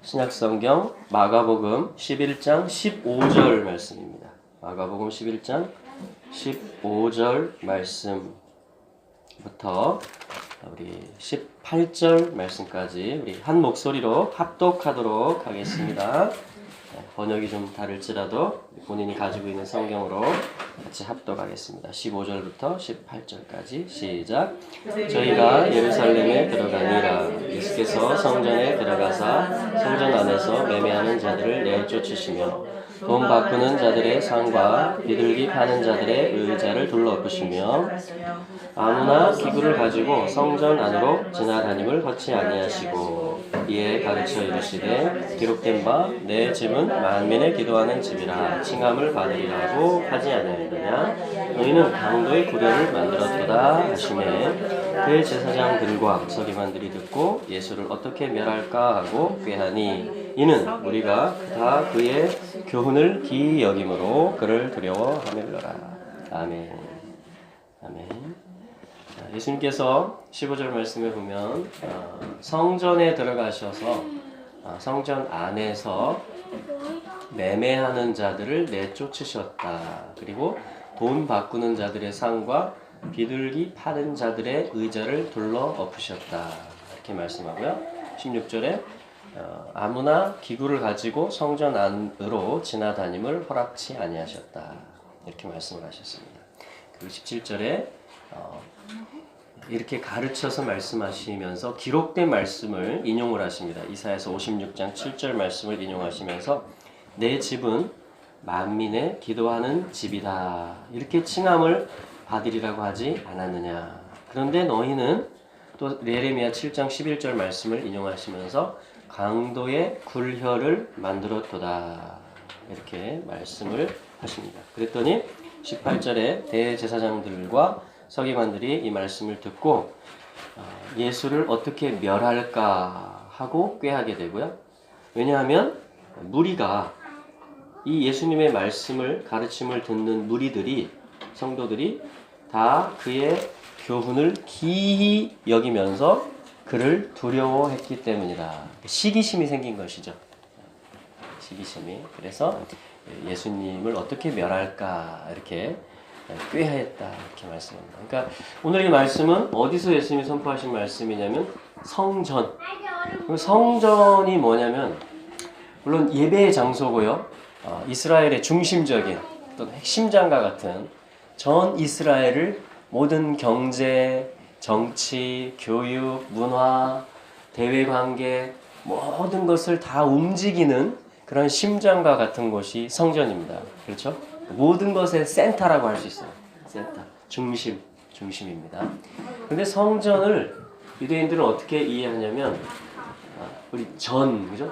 신약성경 마가복음 11장 15절 말씀입니다. 마가복음 11장 15절 말씀부터 우리 18절 말씀까지 우리 한 목소리로 합독하도록 하겠습니다. 번역이 좀 다를지라도 본인이 가지고 있는 성경으로 같이 합독하겠습니다. 15절부터 18절까지 시작. 저희가 예루살렘에 들어가니라. 예수께서 성전에 들어가사 성전 안에서 매매하는 자들을 내쫓으시며 돈 바꾸는 자들의 상과 비둘기 파는 자들의 의자를 둘러엎으시며 아무나 기구를 가지고 성전 안으로 지나다님을 허치 아니하시고 이에 가르쳐 이르시되 기록된 바 내 집은 만민의 기도하는 집이라 칭함을 받으리라고 하지 아니하였느냐. 너희는 강도의 구려를 만들었도다 하시매 대제사장들과 서기관들이 듣고 예수를 어떻게 멸할까 하고 꾀하니 이는 우리가 다 그의 교훈을 기이 여김으로 그를 두려워하밀러라. 아멘. 아멘. 예수님께서 15절 말씀에 보면 성전에 들어가셔서 성전 안에서 매매하는 자들을 내쫓으셨다. 그리고 돈 바꾸는 자들의 상과 비둘기 파는 자들의 의자를 둘러 엎으셨다. 이렇게 말씀하고요. 16절에 아무나 기구를 가지고 성전 안으로 지나다님을 허락치 아니하셨다. 이렇게 말씀을 하셨습니다. 그리고 17절에 이렇게 가르쳐서 말씀하시면서 기록된 말씀을 인용을 하십니다. 이사야서 56장 7절 말씀을 인용하시면서 내 집은 만민의 기도하는 집이다. 이렇게 칭함을 받으리라고 하지 않았느냐. 그런데 너희는 또 예레미야 7장 11절 말씀을 인용하시면서 강도의 굴혀를 만들었도다. 이렇게 말씀을 하십니다. 그랬더니 18절에 대제사장들과 서기관들이 이 말씀을 듣고 예수를 어떻게 멸할까 하고 꾀하게 되고요. 왜냐하면 무리가 이 예수님의 말씀을 가르침을 듣는 무리들이 성도들이 다 그의 교훈을 기이 여기면서 그를 두려워했기 때문이다. 시기심이 생긴 것이죠. 시기심이. 그래서 예수님을 어떻게 멸할까 이렇게 꾀하였다 이렇게 말씀합니다. 그러니까 오늘 이 말씀은 어디서 예수님이 선포하신 말씀이냐면 성전. 성전이 뭐냐면 물론 예배의 장소고요. 이스라엘의 중심적인 어떤 핵심장과 같은 전 이스라엘을 모든 경제, 정치, 교육, 문화, 대외관계 모든 것을 다 움직이는 그런 심장과 같은 곳이 성전입니다. 그렇죠? 모든 것의 센터라고 할 수 있어요. 센터, 중심입니다. 그런데 성전을 유대인들은 어떻게 이해하냐면 우리 그죠?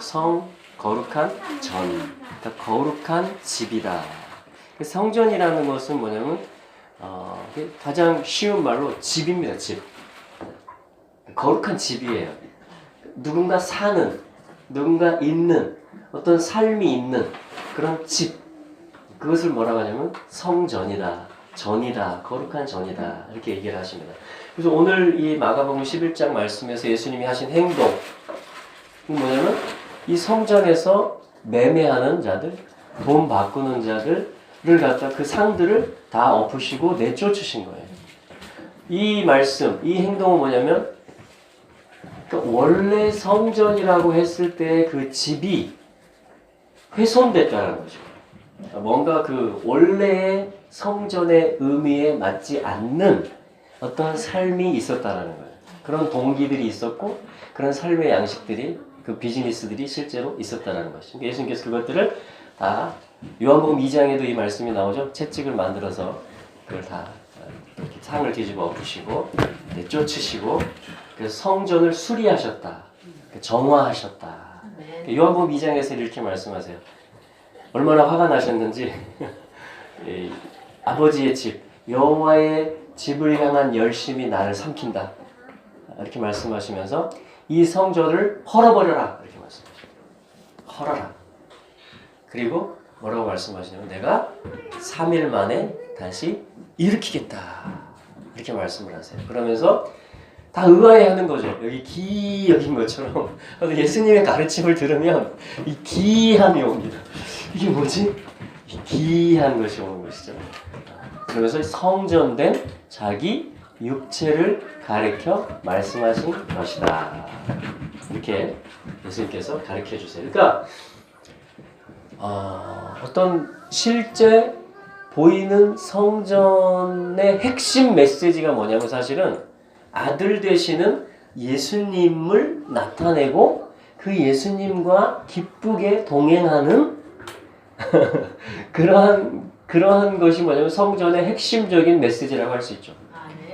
거룩한 전, 그러니까 거룩한 집이다. 성전이라는 것은 뭐냐면 가장 쉬운 말로 집입니다. 집. 거룩한 집이에요. 누군가 사는, 누군가 있는, 어떤 삶이 있는 그런 집. 그것을 뭐라고 하냐면 성전이다, 전이다, 거룩한 전이다 이렇게 얘기를 하십니다. 그래서 오늘 이 마가복음 11장 말씀에서 예수님이 하신 행동은 뭐냐면 이 성전에서 매매하는 자들, 돈 바꾸는 자들을 갖다 그 상들을 다 엎으시고 내쫓으신 거예요. 이 말씀, 이 행동은 뭐냐면 그러니까 원래 성전이라고 했을 때 그 집이 훼손됐다는 거죠. 뭔가 그 원래의 성전의 의미에 맞지 않는 어떤 삶이 있었다라는 거예요. 그런 동기들이 있었고 그런 삶의 양식들이 그 비즈니스들이 실제로 있었다라는 것이죠. 예수님께서 그것들을 다 요한복음 2장에도 이 말씀이 나오죠. 채찍을 만들어서 그걸 다 이렇게 상을 뒤집어 엎으시고 내쫓으시고 그래서 성전을 수리하셨다. 정화하셨다. 요한복음 2장에서 이렇게 말씀하세요. 얼마나 화가 나셨는지 아버지의 집, 여호와의 집을 향한 열심이 나를 삼킨다. 이렇게 말씀하시면서 이 성전을 헐어버려라. 이렇게 말씀하십니다. 헐어라. 그리고 뭐라고 말씀하시냐면 내가 3일 만에 다시 일으키겠다. 이렇게 말씀을 하세요. 그러면서 다 의아해하는 거죠. 여기 기 여긴 것처럼. 그래서 예수님의 가르침을 들으면 이 기함이 옵니다. 이게 뭐지? 이 기한 것이 오는 것이죠. 그러면서 성전된 자기 육체를 가르쳐 말씀하신 것이다. 이렇게 예수님께서 가르쳐 주세요. 그러니까 어떤 실제 보이는 성전의 핵심 메시지가 뭐냐면 사실은 아들 되시는 예수님을 나타내고 그 예수님과 기쁘게 동행하는 그러한 것이 뭐냐면 성전의 핵심적인 메시지라고 할 수 있죠.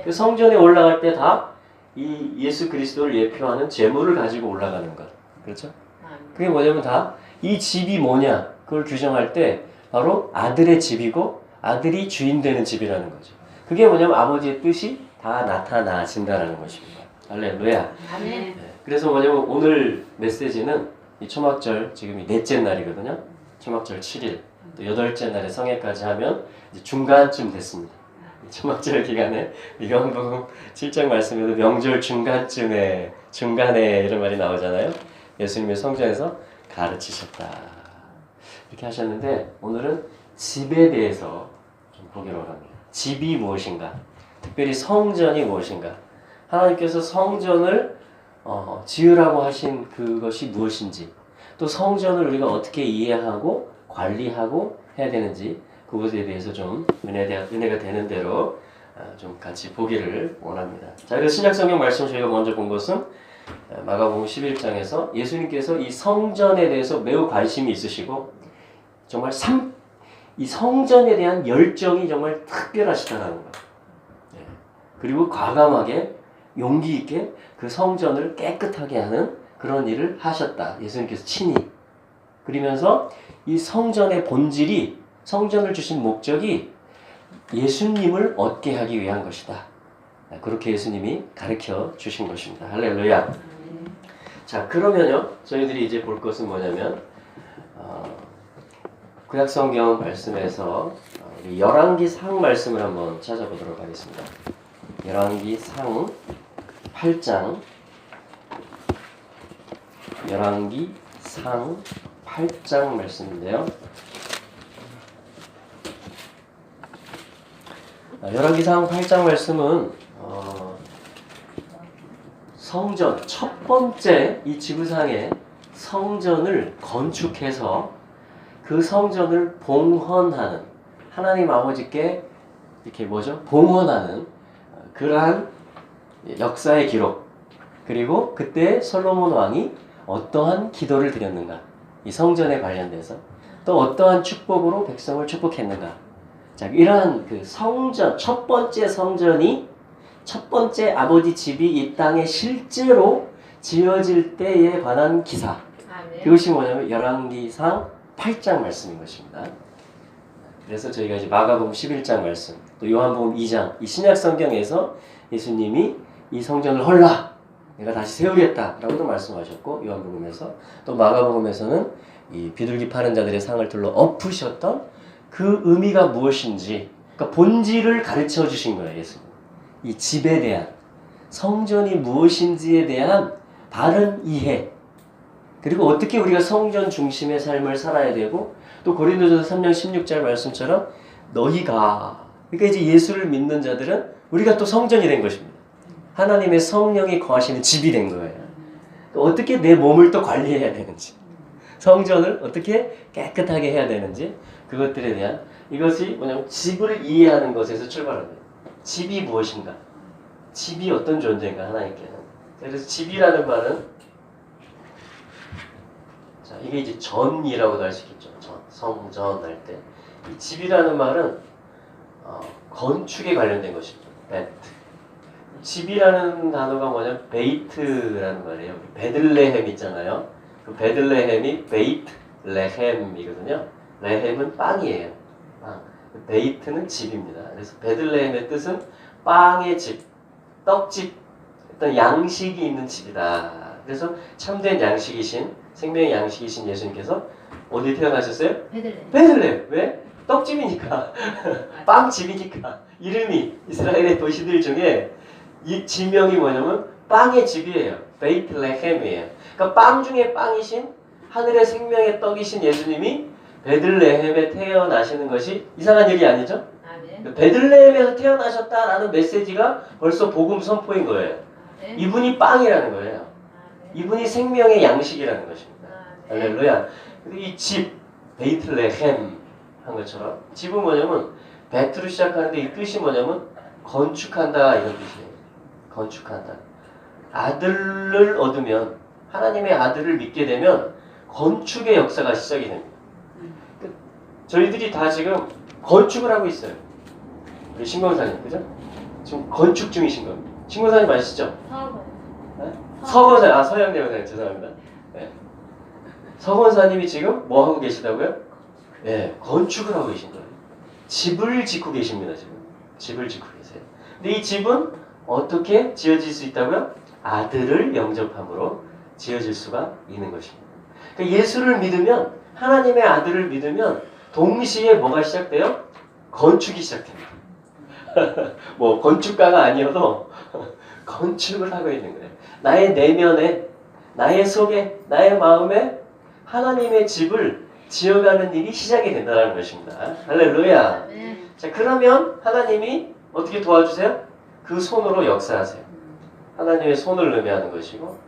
그 성전에 올라갈 때 다 이 예수 그리스도를 예표하는 제물을 가지고 올라가는 것. 그렇죠? 그게 뭐냐면 다 이 집이 뭐냐 그걸 규정할 때 바로 아들의 집이고 아들이 주인 되는 집이라는 거죠. 그게 뭐냐면 아버지의 뜻이 다 나타나진다는 것입니다. 할렐루야. 아멘. 그래서 뭐냐면 오늘 메시지는 이 초막절 지금이 넷째 날이거든요. 초막절 7일 또 8째 날에 성회까지 하면 이제 중간쯤 됐습니다. 초막절 기간에 요한복음 7장 말씀에도 명절 중간에 이런 말이 나오잖아요. 예수님의 성전에서 가르치셨다 이렇게 하셨는데 오늘은 집에 대해서 좀 보기로 합니다. 집이 무엇인가? 특별히 성전이 무엇인가? 하나님께서 성전을 지으라고 하신 그것이 무엇인지 또 성전을 우리가 어떻게 이해하고 관리하고 해야 되는지 그것에 대해서 좀 은혜가 되는 대로 좀 같이 보기를 원합니다. 자, 그래서 신약성경 말씀 저희가 먼저 본 것은 마가복음 11장에서 예수님께서 이 성전에 대해서 매우 관심이 있으시고 정말 이 성전에 대한 열정이 정말 특별하시다는 거예요. 그리고 과감하게 용기 있게 그 성전을 깨끗하게 하는 그런 일을 하셨다. 예수님께서 친히. 그러면서 이 성전의 본질이 성전을 주신 목적이 예수님을 얻게 하기 위한 것이다. 그렇게 예수님이 가르쳐 주신 것입니다. 할렐루야. 자, 그러면요. 저희들이 이제 볼 것은 뭐냐면 구약성경 말씀에서 열왕기상 말씀을 한번 찾아보도록 하겠습니다. 열왕기상 8장 열왕기상 8장 말씀인데요. 열왕기상 8장 말씀은 성전 첫 번째 이 지구상에 성전을 건축해서 그 성전을 봉헌하는 하나님 아버지께 이렇게 봉헌하는 그러한 역사의 기록 그리고 그때 솔로몬 왕이 어떠한 기도를 드렸는가 이 성전에 관련돼서 또 어떠한 축복으로 백성을 축복했는가 자, 이러한 그 성전, 첫 번째 성전이 첫 번째 아버지 집이 이 땅에 실제로 지어질 때에 관한 기사. 그것이 뭐냐면 열왕기상 8장 말씀인 것입니다. 그래서 저희가 이제 마가복음 11장 말씀, 또 요한복음 2장, 이 신약 성경에서 예수님이 이 성전을 헐라, 내가 다시 세우겠다라고도 말씀하셨고 요한복음에서 또 마가복음에서는 이 비둘기 파는 자들의 상을 들러 엎으셨던 그 의미가 무엇인지, 그러니까 본질을 가르쳐 주신 거예요, 예수님. 이 집에 대한, 성전이 무엇인지에 대한 바른 이해, 그리고 어떻게 우리가 성전 중심의 삶을 살아야 되고, 또 고린도전서 3장 16절 말씀처럼 너희가, 그러니까 이제 예수를 믿는 자들은 우리가 또 성전이 된 것입니다. 하나님의 성령이 거하시는 집이 된 거예요. 또 어떻게 내 몸을 또 관리해야 되는지, 성전을 어떻게 깨끗하게 해야 되는지, 그것들에 대한 이것이 뭐냐면 집을 이해하는 것에서 출발합니다. 집이 무엇인가? 집이 어떤 존재인가 하나님께는. 그래서 집이라는 말은 자 이게 이제 전이라고도 할 수 있겠죠. 전, 성전 할 때 이 집이라는 말은 건축에 관련된 것입니다. 베트. 집이라는 단어가 뭐냐면 베이트라는 말이에요. 베들레헴 있잖아요. 그 베들레헴이 베이트레헴이거든요. 레헴은 빵이에요. 빵. 베이트는 집입니다. 그래서 베들레헴의 뜻은 빵의 집, 떡집, 어떤 양식이 있는 집이다. 그래서 참된 양식이신, 생명의 양식이신 예수님께서 어디 태어나셨어요? 베들레헴. 왜? 떡집이니까. 빵집이니까. 이름이 이스라엘의 도시들 중에 이 지명이 뭐냐면 빵의 집이에요. 베이틀레헴이에요. 그러니까 빵 중에 빵이신 하늘의 생명의 떡이신 예수님이 베들레헴에 태어나시는 것이 이상한 일이 아니죠? 베들레헴에서 태어나셨다라는 메시지가 벌써 복음 선포인 거예요. 이분이 빵이라는 거예요. 이분이 생명의 양식이라는 것입니다. 할렐루야. 이 집, 베이틀레헴 한 것처럼 집은 뭐냐면 베트로 시작하는데 이 뜻이 뭐냐면 건축한다 이런 뜻이에요. 건축한다. 아들을 얻으면 하나님의 아들을 믿게 되면 건축의 역사가 시작이 됩니다. 저희들이 다 지금 건축을 하고 있어요. 우리 신공사님, 그죠? 지금 건축 중이신 겁니다. 신공사님 아시죠? 네? 서건사님, 서양대원사님 죄송합니다. 네. 서건사님이 지금 뭐 하고 계시다고요? 네, 건축을 하고 계신 거예요. 집을 짓고 계십니다, 지금. 집을 짓고 계세요. 근데 이 집은 어떻게 지어질 수 있다고요? 아들을 영접함으로 지어질 수가 있는 것입니다. 그러니까 예수를 믿으면, 하나님의 아들을 믿으면 동시에 뭐가 시작돼요? 건축이 시작됩니다. 뭐 건축가가 아니어도 건축을 하고 있는 거예요. 나의 내면에, 나의 속에, 나의 마음에 하나님의 집을 지어가는 일이 시작이 된다는 것입니다. 할렐루야. 자, 그러면 하나님이 어떻게 도와주세요? 그 손으로 역사하세요. 하나님의 손을 의미하는 것이고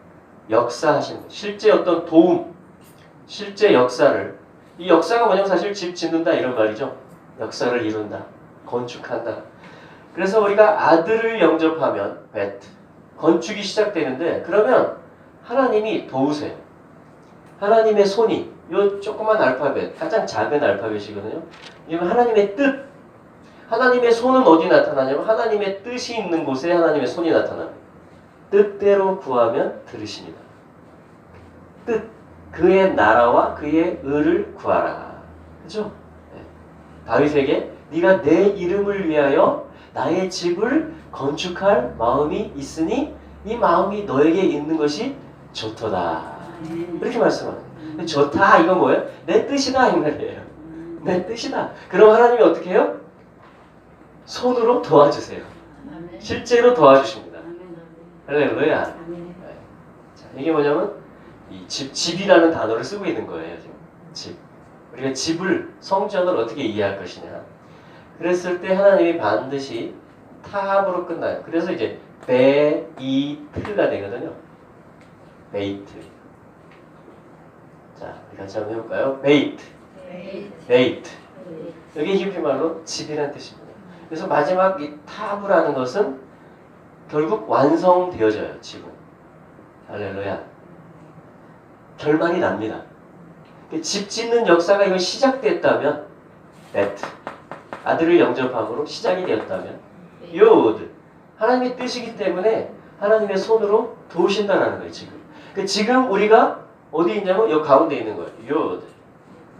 역사하시는 것. 실제 어떤 도움, 실제 역사를, 이 역사가 뭐냐면 사실 집 짓는다 이런 말이죠. 역사를 이룬다, 건축한다. 그래서 우리가 아들을 영접하면 베트, 건축이 시작되는데 그러면 하나님이 도우세요. 하나님의 손이 요 조그만 알파벳, 가장 작은 알파벳이거든요. 이건 하나님의 뜻. 하나님의 손은 어디 나타나냐면 하나님의 뜻이 있는 곳에 하나님의 손이 나타납니다. 뜻대로 구하면 들으십니다. 뜻, 그의 나라와 그의 의를 구하라. 그죠? 네. 다윗에게 네가 내 이름을 위하여 나의 집을 건축할 마음이 있으니 이 마음이 너에게 있는 것이 좋도다. 이렇게 말씀하는 거예요. 좋다 이건 뭐예요? 내 뜻이다 이 말이에요. 내 뜻이다. 그럼 하나님이 어떻게 해요? 손으로 도와주세요. 실제로 도와주십니다. 할렐루야. 자, 이게 뭐냐면 이 집이라는 단어를 쓰고 있는 거예요. 지금. 집. 우리가 집을, 성전을 어떻게 이해할 것이냐. 그랬을 때 하나님이 반드시 탑으로 끝나요. 그래서 이제 베이트가 되거든요. 베이트. 자, 우리 같이 한번 해볼까요? 베이트. 베이트. 여기 히브리 말로 집이라는 뜻입니다. 그래서 마지막 이 탑이라는 것은 결국 완성되어져요. 집은. 할렐루야. 결말이 납니다. 집 짓는 역사가 이거 시작됐다면 베트. 아들을 영접함으로 시작이 되었다면 요드. 하나님의 뜻이기 때문에 하나님의 손으로 도우신다는 거예요. 지금 우리가 어디 있냐면 여기 가운데 있는 거예요. 요드.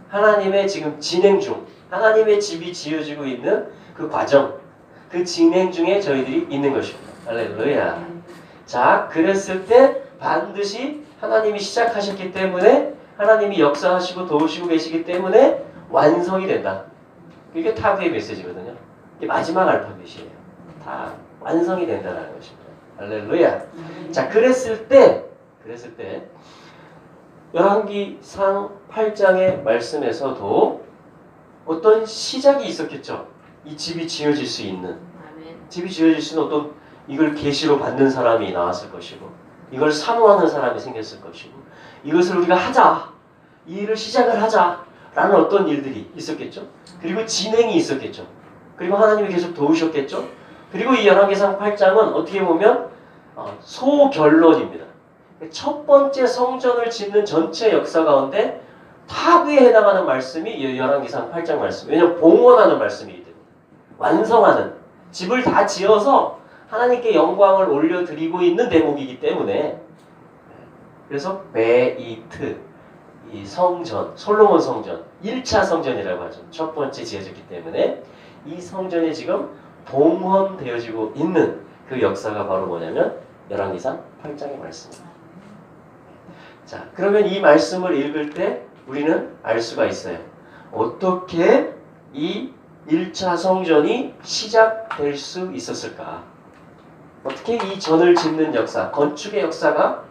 하나님의 지금 진행 중, 하나님의 집이 지어지고 있는 그 과정, 그 진행 중에 저희들이 있는 것입니다. 할렐루야. 자, 그랬을 때 반드시 하나님이 시작하셨기 때문에 하나님이 역사하시고 도우시고 계시기 때문에 완성이 된다. 이게 탑의 메시지거든요. 이게 마지막 알파벳이에요. 다 완성이 된다는 것입니다. 할렐루야. 자, 그랬을 때 열왕기상 8장의 말씀에서도 어떤 시작이 있었겠죠. 이 집이 지어질 수 있는, 집이 지어질 수 있는 어떤 이걸 계시로 받는 사람이 나왔을 것이고, 이걸 사모하는 사람이 생겼을 것이고, 이것을 우리가 하자, 이 일을 시작을 하자라는 어떤 일들이 있었겠죠. 그리고 진행이 있었겠죠. 그리고 하나님이 계속 도우셨겠죠. 그리고 이 열왕기상 8장은 어떻게 보면 소결론입니다. 첫 번째 성전을 짓는 전체 역사 가운데 탑에 해당하는 말씀이 열왕기상 8장 말씀. 왜냐하면 봉헌하는 말씀이기 때문에. 완성하는. 집을 다 지어서 하나님께 영광을 올려드리고 있는 대목이기 때문에. 그래서 베이트, 이 성전, 솔로몬 성전, 1차 성전이라고 하죠. 첫 번째 지어졌기 때문에 이 성전이 지금 봉헌되어지고 있는 그 역사가 바로 뭐냐면 열왕기상 8장의 말씀입니다. 자, 그러면 이 말씀을 읽을 때 우리는 알 수가 있어요. 어떻게 이 1차 성전이 시작될 수 있었을까? 어떻게 이 전을 짓는 역사, 건축의 역사가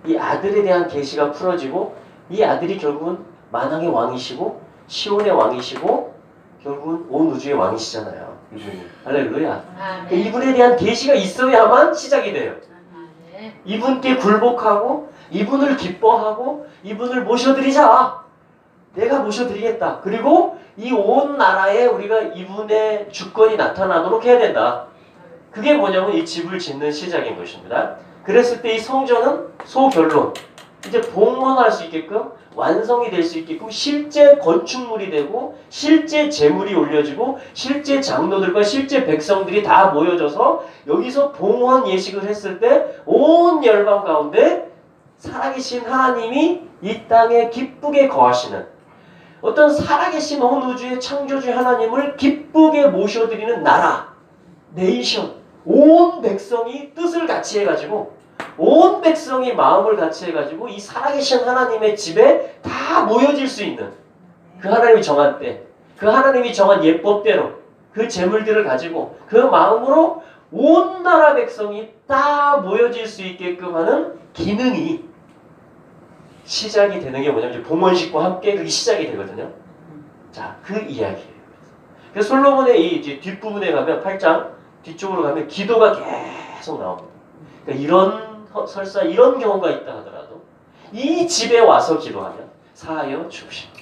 이 아들에 대한 계시가 풀어지고 이 아들이 결국은 만왕의 왕이시고 시온의 왕이시고 결국은 온 우주의 왕이시잖아요. 이분이. 할렐루야. 그러니까 이분에 대한 계시가 있어야만 시작이 돼요. 이분께 굴복하고 이분을 기뻐하고 이분을 모셔드리자. 내가 모셔드리겠다. 그리고 이 온 나라에 우리가 이분의 주권이 나타나도록 해야 된다. 그게 뭐냐면 이 집을 짓는 시작인 것입니다. 그랬을 때 이 성전은 소결론, 이제 봉헌할 수 있게끔 완성이 될 수 있게끔 실제 건축물이 되고 실제 재물이 올려지고 실제 장로들과 실제 백성들이 다 모여져서 여기서 봉헌 예식을 했을 때 온 열방 가운데 살아계신 하나님이 이 땅에 기쁘게 거하시는 어떤 살아계신 온 우주의 창조주 하나님을 기쁘게 모셔드리는 나라, 네이션, 온 백성이 뜻을 같이 해가지고 온 백성이 마음을 같이 해가지고 이 살아계신 하나님의 집에 다 모여질 수 있는 그 하나님이 정한 때, 그 하나님이 정한 예법대로 그 재물들을 가지고 그 마음으로 온 나라 백성이 다 모여질 수 있게끔 하는 기능이 시작이 되는 게 뭐냐면 봉헌식과 함께 그게 시작이 되거든요. 자, 그 이야기예요. 그래서 솔로몬의 이 이제 뒷부분에 가면 8장 뒤쪽으로 가면 기도가 계속 나옵니다. 그러니까 이런 설사 이런 경우가 있다 하더라도 이 집에 와서 기도하면 사하여 주옵시고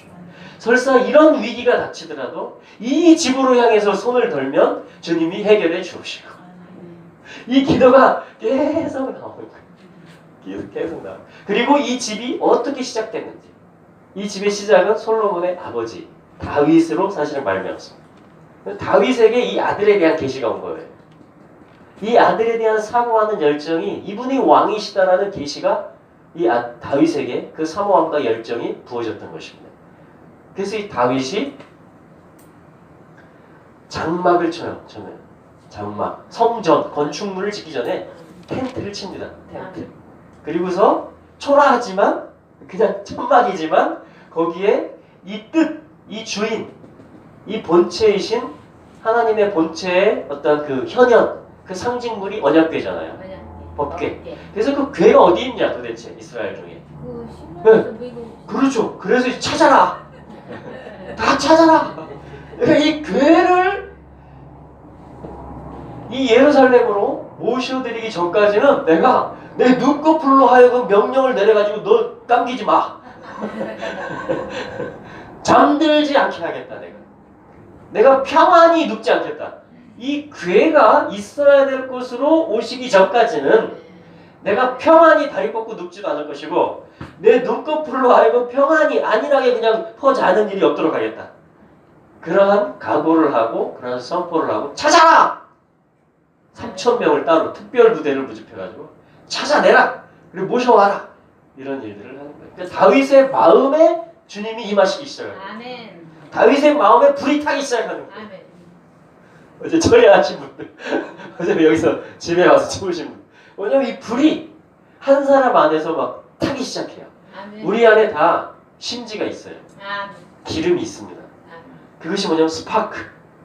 설사 이런 위기가 닥치더라도 이 집으로 향해서 손을 들면 주님이 해결해 주옵시고 이 기도가 계속 나오는 거예요. 계속 나와요. 그리고 이 집이 어떻게 시작됐는지 이 집의 시작은 솔로몬의 아버지 다윗으로 사실은 말미암습니다. 다윗에게 이 아들에 대한 계시가 온 거예요. 이 아들에 대한 사모하는 열정이 이분이 왕이시다라는 계시가 이 다윗에게 그 사모함과 열정이 부어졌던 것입니다. 그래서 이 다윗이 장막을 쳐요. 저는 장막, 성전, 건축물을 짓기 전에 텐트를 칩니다. 텐트. 그리고서 초라하지만 그냥 천막이지만 거기에 이 뜻, 이 주인, 이 본체이신 하나님의 본체의 어떤 그 현현, 그 상징물이 언약궤잖아요. 법궤. 그래서 그 궤가 어디 있냐 도대체 이스라엘 중에. 네. 그렇죠. 그래서 찾아라. 다 찾아라. 그러니까 이 궤를 이 예루살렘으로 모셔드리기 전까지는 내가 내 눈꺼풀로 하여금 명령을 내려가지고 너 당기지 마. 잠들지 않게 하겠다 내가. 내가 평안히 눕지 않겠다. 이 궤가 있어야 될 곳으로 오시기 전까지는 내가 평안히 다리 뻗고 눕지도 않을 것이고 내 눈꺼풀로 하여금 평안히 안일하게 그냥 퍼자는 일이 없도록 하겠다. 그러한 각오를 하고 그러한 선포를 하고 찾아라! 3,000명을 따로 특별 부대를 모집해가지고 찾아내라! 그리고 모셔와라! 이런 일들을 하는 거예요. 그러니까 다윗의 마음에 주님이 임하시기 시작합니다. 아멘. 다윗의 마음에 불이 타기 시작하는 거예요. 아멘. 어제 처리하신 분들, 어제 여기서 집에 와서 주무신 분. 왜냐면 이 불이 한 사람 안에서 막 타기 시작해요. 아멘. 우리 안에 다 심지가 있어요. 아멘. 기름이 있습니다. 아멘. 그것이 뭐냐면 스파크,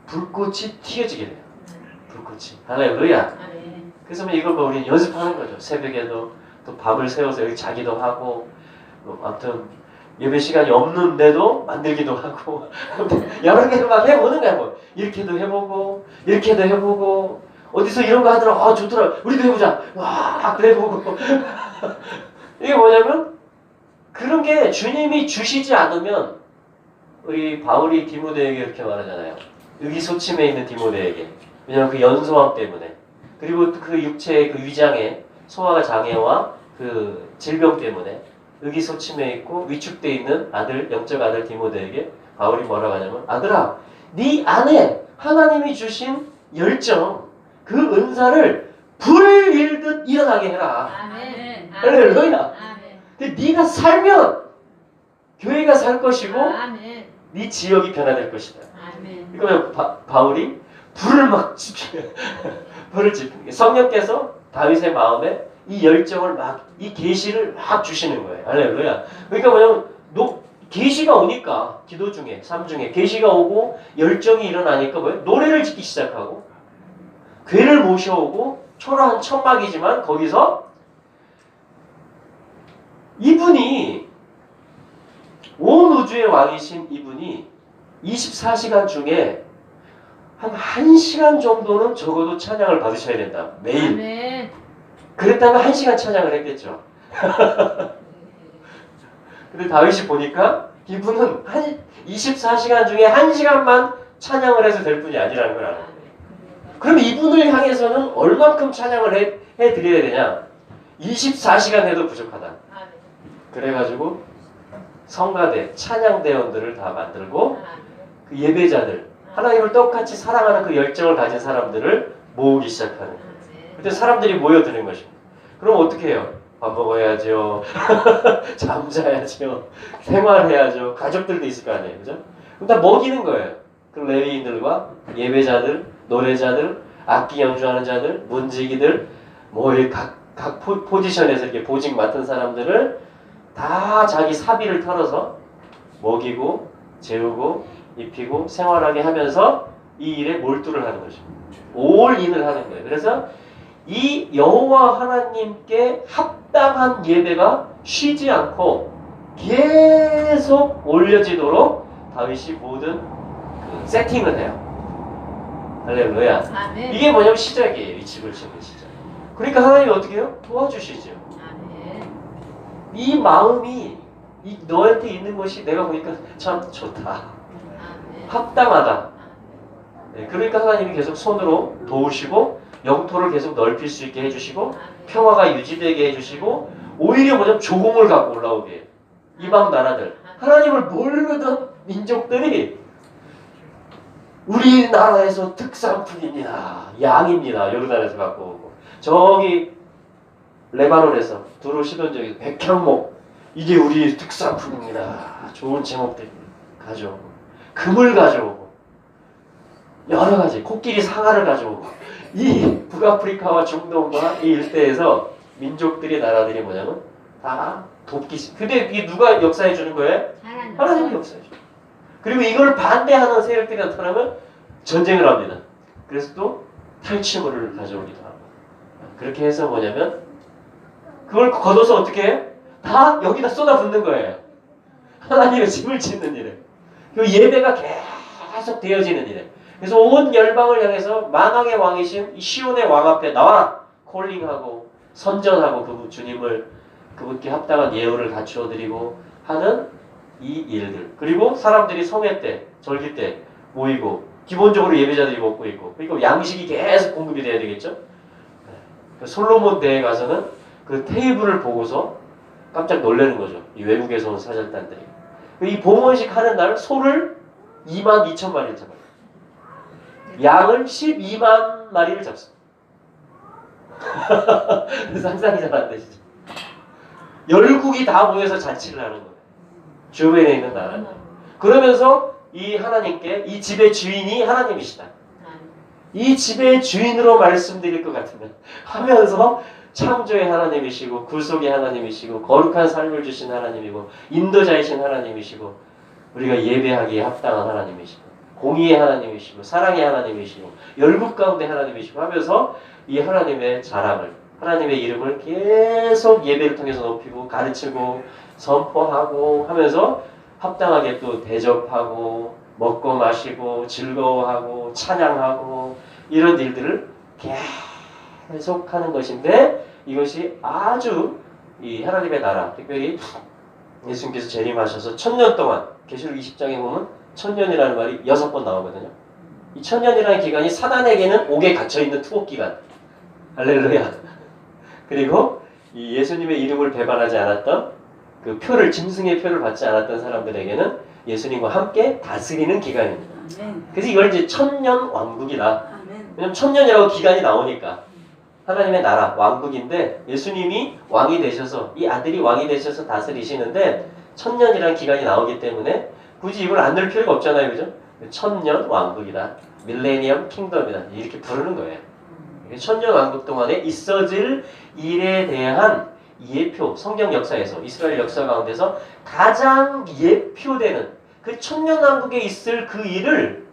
불꽃이 튀어지게 돼요. 불꽃이. 할렐루야. 아멘. 그래서 이걸 뭐 우리는 연습하는 거죠. 새벽에도 또 밤을 새워서 여기 자기도 하고, 아무튼 예배 시간이 없는데도 만들기도 하고 여러 개를 막 해보는 거야. 뭐 이렇게도 해보고 이렇게도 해보고 어디서 이런 거 하더라. 아 좋더라. 우리도 해보자. 와 그래보고 이게 뭐냐면 그런 게 주님이 주시지 않으면 우리 바울이 디모데에게 이렇게 말하잖아요. 의기소침해 있는 디모데에게. 왜냐하면 그 연소함 때문에 그리고 그 육체의 그 위장의 소화가 장애와 그 질병 때문에 의기소침해 있고 위축돼 있는 아들, 영적 아들 디모데에게 바울이 뭐라고 하냐면 아들아, 네 안에 하나님이 주신 열정, 그 은사를 불 일듯 일어나게 해라. 아멘. 할렐루야. 아멘. 근데 네가 살면 교회가 살 것이고 아멘. 네 지역이 변화될 것이다. 아멘. 그러면 바울이 불을 막 지펴요. 불을 지피는 게 성령께서 다윗의 마음에 이 열정을 막, 이 계시를 막 주시는 거예요. 할렐루야. 그러니까 뭐냐면, 계시가 오니까, 기도 중에, 삶 중에, 계시가 오고, 열정이 일어나니까 뭐예요? 노래를 짓기 시작하고, 괴를 모셔오고, 초라한 천막이지만 거기서 이분이 온 우주의 왕이신 이분이 24시간 중에 한 1시간 정도는 적어도 찬양을 받으셔야 된다. 매일. 아멘. 그랬다면 1시간 찬양을 했겠죠. 근데 다윗이 보니까 이분은 24시간 중에 1시간만 찬양을 해서 될 뿐이 아니라는 걸 알아요. 그럼 이분을 향해서는 얼만큼 찬양을 해드려야 되냐? 24시간 해도 부족하다. 그래가지고 성가대, 찬양대원들을 다 만들고 그 예배자들, 하나님을 똑같이 사랑하는 그 열정을 가진 사람들을 모으기 시작하는 거예요. 그때 사람들이 모여드는 것입니다. 그럼 어떻게 해요? 밥 먹어야죠. 잠자야죠. 생활해야죠. 가족들도 있을 거 아니에요. 그죠? 그럼 다 먹이는 거예요. 그 레위인들과 예배자들, 노래자들, 악기 연주하는 자들, 문지기들, 각 포지션에서 이렇게 보직 맡은 사람들을 다 자기 사비를 털어서 먹이고, 재우고, 입히고, 생활하게 하면서 이 일에 몰두를 하는 거죠. 올인을 하는 거예요. 그래서 이 여호와 하나님께 합당한 예배가 쉬지 않고 계속 올려지도록 다윗이 모든 그 세팅을 해요. 할렐루야. 아멘. 이게 뭐냐면 시작이에요. 이 집을 짓는 시작. 그러니까 하나님이 어떻게 해요? 도와주시죠. 아멘. 이 마음이 너한테 있는 것이 내가 보니까 참 좋다. 아멘. 합당하다. 네, 그러니까 하나님이 계속 손으로 도우시고 영토를 계속 넓힐 수 있게 해주시고 평화가 유지되게 해주시고 오히려 뭐냐면 조공을 갖고 올라오게 해요. 이방 나라들 하나님을 모르던 민족들이 우리나라에서 특산품입니다. 양입니다. 요르단에서 갖고 오고 저기 레바논에서 들어오시던 저기 백향목 이게 우리 특산품입니다. 좋은 제목들 가져오고 금을 가져오고 여러 가지 코끼리 상아를 가져오고 이 북아프리카와 중동과 이 일대에서 민족들이 나라들이 뭐냐면 다 돕기. 근데 이게 누가 역사해 주는 거예요? 하나님이 역사해 줘요. 그리고 이걸 반대하는 세력들이 나타나면 전쟁을 합니다. 그래서 또 탈취물을 가져오기도 하고. 그렇게 해서 뭐냐면 그걸 걷어서 어떻게 해요? 다 여기다 쏟아붓는 거예요. 하나님의 집을 짓는 일에. 그 예배가 계속 되어지는 일에. 그래서 온 열방을 향해서 만왕의 왕이신 시온의 왕 앞에 나와라! 콜링하고 선전하고 그 주님을 그분께 합당한 예우를 갖추어 드리고 하는 이 일들. 그리고 사람들이 성회 때, 절기 때 모이고 기본적으로 예배자들이 먹고 있고 그리고 양식이 계속 공급이 돼야 되겠죠? 솔로몬 대에 가서는 그 테이블을 보고서 깜짝 놀라는 거죠. 이 외국에서 온 사절단들이. 이 봉헌식 하는 날 소를 22,000마리를 잡아요. 양을 12만 마리를 잡습니다. 상상이 잘 안 되시죠? 열국이 다 모여서 잔치를 하는 거예요. 주변에 있는 나라는. 그러면서 이 하나님께 이 집의 주인이 하나님이시다. 이 집의 주인으로 말씀드릴 것 같으면 하면서 창조의 하나님이시고 구속의 하나님이시고 거룩한 삶을 주신 하나님이고 인도자이신 하나님이시고 우리가 예배하기에 합당한 하나님이시고 공의의 하나님이시고 사랑의 하나님이시고 열국 가운데 하나님이시고 하면서 이 하나님의 자랑을 하나님의 이름을 계속 예배를 통해서 높이고 가르치고 선포하고 하면서 합당하게 또 대접하고 먹고 마시고 즐거워하고 찬양하고 이런 일들을 계속 하는 것인데 이것이 아주 이 하나님의 나라 특별히 예수님께서 재림하셔서 1000년 동안 계시록 20장에 보면 1000년이라는 말이 6번 나오거든요. 이 1000년이라는 기간이 사단에게는 옥에 갇혀있는 투옥 기간. 할렐루야. 그리고 이 예수님의 이름을 배반하지 않았던 그 표를 짐승의 표를 받지 않았던 사람들에게는 예수님과 함께 다스리는 기간입니다. 그래서 이걸 이제 1000년 왕국이다. 왜냐면 1000년이라고 기간이 나오니까 하나님의 나라 왕국인데 예수님이 왕이 되셔서 이 아들이 왕이 되셔서 다스리시는데 1000년이라는 기간이 나오기 때문에 굳이 이걸 안 넣을 필요가 없잖아요. 그죠? 1000년 왕국이다. 밀레니엄 킹덤이다. 이렇게 부르는 거예요. 1000년 왕국 동안에 있어질 일에 대한 예표, 성경 역사에서 이스라엘 역사 가운데서 가장 예표되는 그 1000년 왕국에 있을 그 일을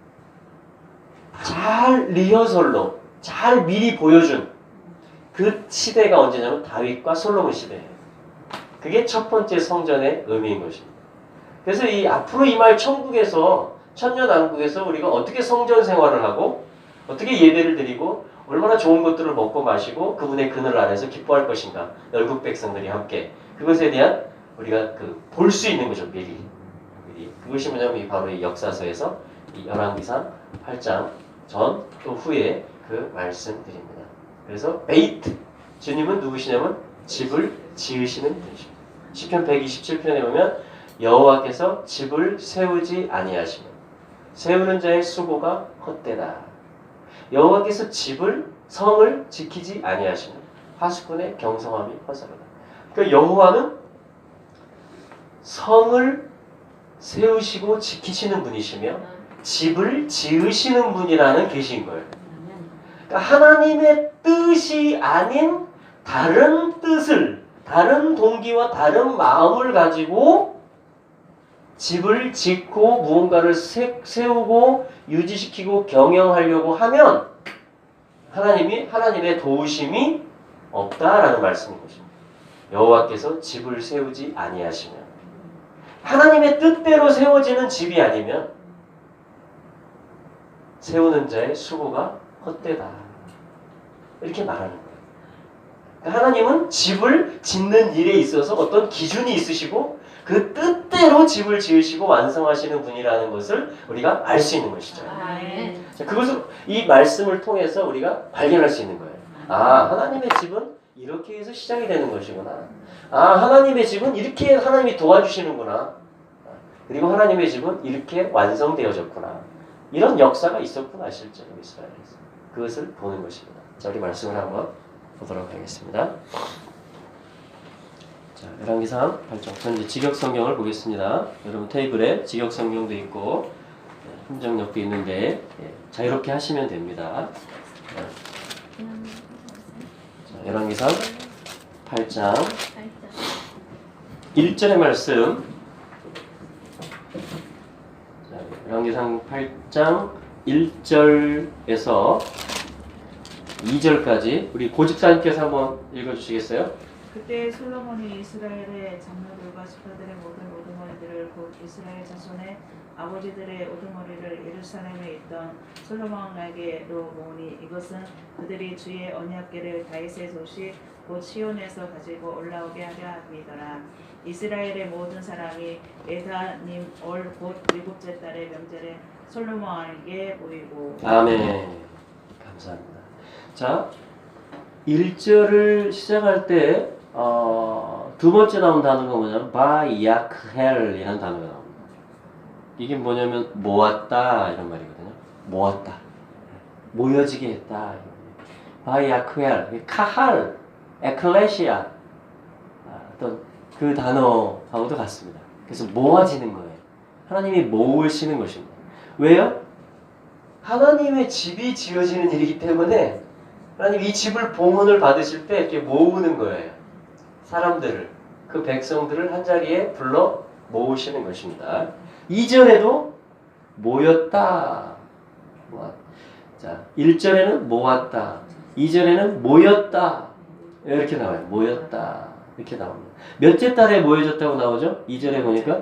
잘 리허설로 잘 미리 보여준 그 시대가 언제냐면 다윗과 솔로몬 시대예요. 그게 첫 번째 성전의 의미인 것입니다. 그래서 이 앞으로 임할 천국에서 천년왕국에서 우리가 어떻게 성전 생활을 하고 어떻게 예배를 드리고 얼마나 좋은 것들을 먹고 마시고 그분의 그늘 아래서 기뻐할 것인가 열국 백성들이 함께 그것에 대한 우리가 볼 수 있는 거죠. 미리. 그것이 뭐냐면 바로 이 역사서에서 이 열왕기상 8장 전 또 후에 그 말씀드립니다. 그래서 베이트 주님은 누구시냐면 집을 지으시는 분이십니다. 시편 127편에 보면 여호와께서 집을 세우지 아니하시며 세우는 자의 수고가 헛되다. 여호와께서 성을 지키지 아니하시며 하수꾼의 경성함이 헛살하다. 그러니까 여호와는 성을 세우시고 지키시는 분이시며 집을 지으시는 분이라는 계시인 거예요. 그러니까 하나님의 뜻이 아닌 다른 뜻을, 다른 동기와 다른 마음을 가지고 집을 짓고 무언가를 세우고 유지시키고 경영하려고 하면 하나님의 도우심이 없다라는 말씀인 것입니다. 여호와께서 집을 세우지 아니하시며 하나님의 뜻대로 세워지는 집이 아니면 세우는 자의 수고가 헛되다. 이렇게 말하는 거예요. 하나님은 집을 짓는 일에 있어서 어떤 기준이 있으시고 그 뜻대로 집을 지으시고 완성하시는 분이라는 것을 우리가 알 수 있는 것이죠. 자, 그것을 이 말씀을 통해서 우리가 발견할 수 있는 거예요. 하나님의 집은 이렇게 해서 시작이 되는 것이구나. 하나님의 집은 이렇게 하나님이 도와주시는구나. 그리고 하나님의 집은 이렇게 완성되어졌구나. 이런 역사가 있었구나, 실제로 이스라엘에서. 그것을 보는 것입니다. 자, 우리 말씀을 한번 보도록 하겠습니다. 자, 열왕기상 8장. 저는 이제 직역 성경을 보겠습니다. 여러분 테이블에 직역 성경도 있고 함정역도 있는데 자유롭게 하시면 됩니다. 자, 열왕기상 8장 1절의 말씀. 자, 열왕기상 8장 1절에서 2절까지 우리 고집사님께서 한번 읽어주시겠어요? 그때 솔로몬이 이스라엘의 장로들과 지파들의 모든 우두머리들을 곧 이스라엘 자손의 아버지들의 우두머리를 예루살렘에 있던 솔로몬 왕에게로 모으니 이것은 그들이 주의 언약궤를 다윗의 도시 곧 시온에서 가지고 올라오게 하려 함이더라. 이스라엘의 모든 사람이 에다님 올 곧 일곱째 달의 명절에 솔로몬 왕에게 모이고. 아멘. 감사합니다. 자, 1절을 시작할 때 두 번째 나온 단어가 뭐냐면 바야크헬이라는 단어가 나옵니다. 이게 뭐냐면 모았다 이런 말이거든요. 모았다. 모여지게 했다. 바야크헬, 카할, 에클레시아 어떤 그 단어하고도 같습니다. 그래서 모아지는 거예요. 하나님이 모으시는 것입니다. 왜요? 하나님의 집이 지어지는 일이기 때문에 하나님 이 집을 봉헌을 받으실 때 이렇게 모으는 거예요. 사람들을, 그 백성들을 한자리에 불러 모으시는 것입니다. 2절에도 모였다. 자, 1절에는 모았다. 2절에는 모였다. 이렇게 나와요. 모였다. 이렇게 나옵니다. 몇째 달에 모여졌다고 나오죠? 2절에 보니까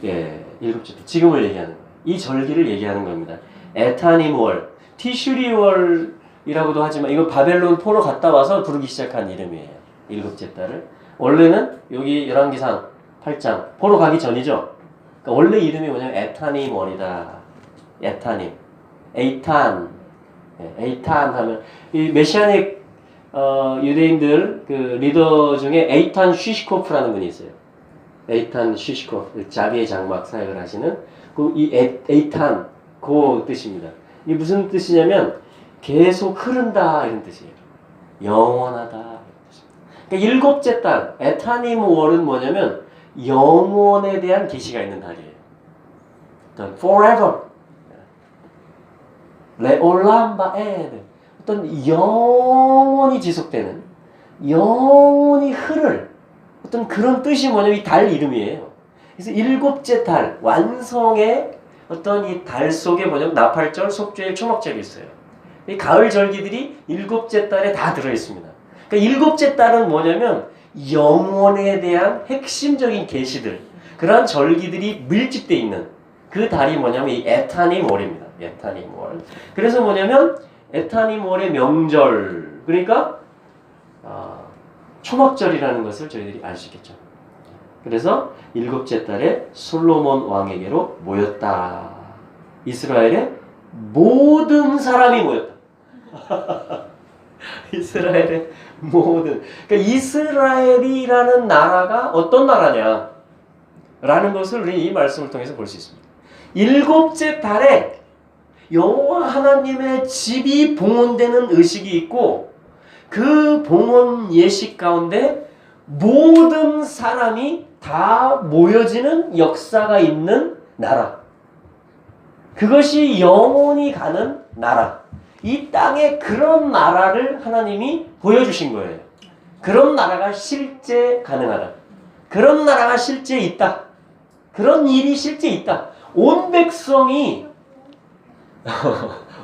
예, 7째 달. 지금을 얘기하는 거예요. 이 절기를 얘기하는 겁니다. 에타니몰, 티슈리월이라고도 하지만 이건 바벨론 포로 갔다 와서 부르기 시작한 이름이에요. 7째 달을. 원래는 여기 열왕기상 8장 포로 가기 전이죠. 그러니까 원래 이름이 뭐냐면 에타니몰이다. 에타님, 에이탄, 에이탄 하면 이 메시아닉 유대인들 그 리더 중에 에이탄 쉬시코프라는 분이 있어요. 에이탄 쉬시코프, 자비의 장막 사역을 하시는 이 에이탄 그 뜻입니다. 이게 무슨 뜻이냐면 계속 흐른다 이런 뜻이에요. 영원하다. 그러니까 7째 달 에타니몰은 뭐냐면 영원에 대한 계시가 있는 달이에요. forever, 레올람 바에드, 어떤 영원히 지속되는, 영원히 흐를 어떤 그런 뜻이 뭐냐면 이 달 이름이에요. 그래서 7째 달 완성의 어떤 이 달 속에 뭐냐면 나팔절, 속죄일, 초막절이 있어요. 이 가을 절기들이 일곱째 달에 다 들어있습니다. 그러니까 일곱째 달은 뭐냐면 영혼에 대한 핵심적인 계시들, 그러한 절기들이 밀집되어 있는 그 달이 뭐냐면 이 에타니몰입니다. 에타니몰. 그래서 뭐냐면 에타니몰의 명절, 그러니까 초막절이라는 것을 저희들이 알 수 있겠죠. 그래서 일곱째 달에 솔로몬 왕에게로 모였다. 이스라엘의 모든 사람이 모였다. 이스라엘의 모든. 그러니까 이스라엘이라는 나라가 어떤 나라냐? 라는 것을 우리 이 말씀을 통해서 볼 수 있습니다. 일곱째 달에 여호와 하나님의 집이 봉헌되는 의식이 있고 그 봉헌 예식 가운데 모든 사람이 다 모여지는 역사가 있는 나라. 그것이 영원히 가는 나라. 이 땅에 그런 나라를 하나님이 보여주신 거예요. 그런 나라가 실제 가능하다. 그런 나라가 실제 있다. 그런 일이 실제 있다. 온 백성이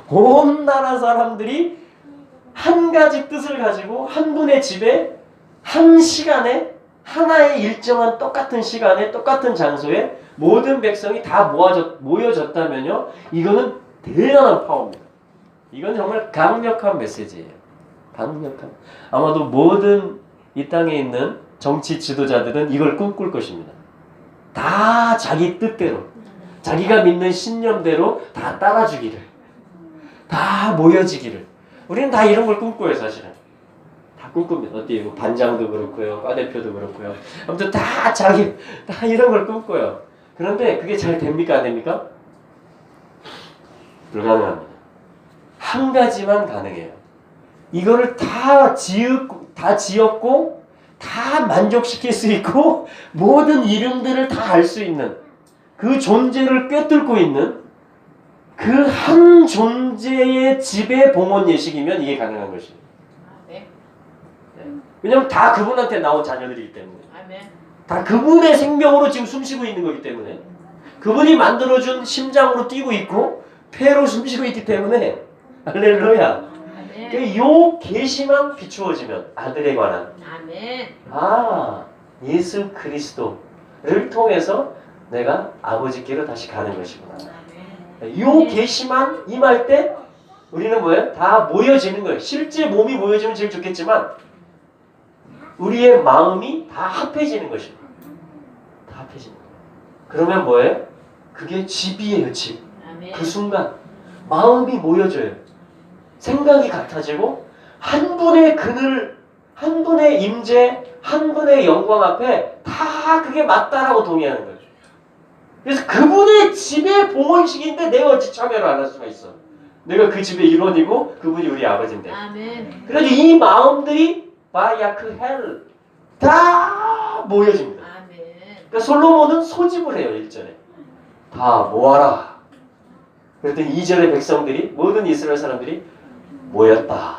온 나라 사람들이 한 가지 뜻을 가지고 한 분의 집에 한 시간에 하나의 일정한 똑같은 시간에 똑같은 장소에 모든 백성이 다 모여졌다면요. 이거는 대단한 파워입니다. 이건 정말 강력한 메시지예요. 강력한. 아마도 모든 이 땅에 있는 정치 지도자들은 이걸 꿈꿀 것입니다. 다 자기 뜻대로, 자기가 믿는 신념대로 다 따라주기를, 다 모여지기를. 우리는 다 이런 걸 꿈꿔요, 사실은. 다 꿈꿉니다. 어때요? 뭐 반장도 그렇고요, 과대표도 그렇고요. 아무튼 다 이런 걸 꿈꿔요. 그런데 그게 잘 됩니까, 안 됩니까? 불가능합니다. 한 가지만 가능해요. 이거를 다 지었고, 다 만족시킬 수 있고, 모든 이름들을 다 알 수 있는, 그 존재를 꿰뚫고 있는 그 한 존재의 집의 봉헌 예식이면 이게 가능한 것이에요. 아멘. 왜냐면 다 그분한테 나온 자녀들이기 때문에. 아멘. 다 그분의 생명으로 지금 숨쉬고 있는 거기 때문에. 그분이 만들어준 심장으로 뛰고 있고 폐로 숨쉬고 있기 때문에. 할렐루야. 아멘. 요 계시만 비추어지면 아들에 관한 아멘. 예수 그리스도를 통해서 내가 아버지께로 다시 가는 것이구나. 요 계시만 임할 때 우리는 뭐예요? 다 모여지는 거예요. 실제 몸이 모여지면 제일 좋겠지만 우리의 마음이 다 합해지는 것입니다. 다 합해지는 거예요. 그러면 뭐예요? 그게 집이에요, 집. 아멘. 그 순간 마음이 모여져요. 생각이 같아지고 한 분의 그늘, 한 분의 임재, 한 분의 영광 앞에 다 그게 맞다라고 동의하는 거예요. 그래서 그분의 집의 봉헌식인데 내가 어찌 참여를 안 할 수가 있어. 내가 그 집의 일원이고 그분이 우리 아버지인데. 아멘. 그래서 이 마음들이 바야크헬 다 모여집니다. 아멘. 그러니까 솔로몬은 소집을 해요. 1절에. 다 모아라. 그랬더니 2절의 백성들이 모든 이스라엘 사람들이 모였다.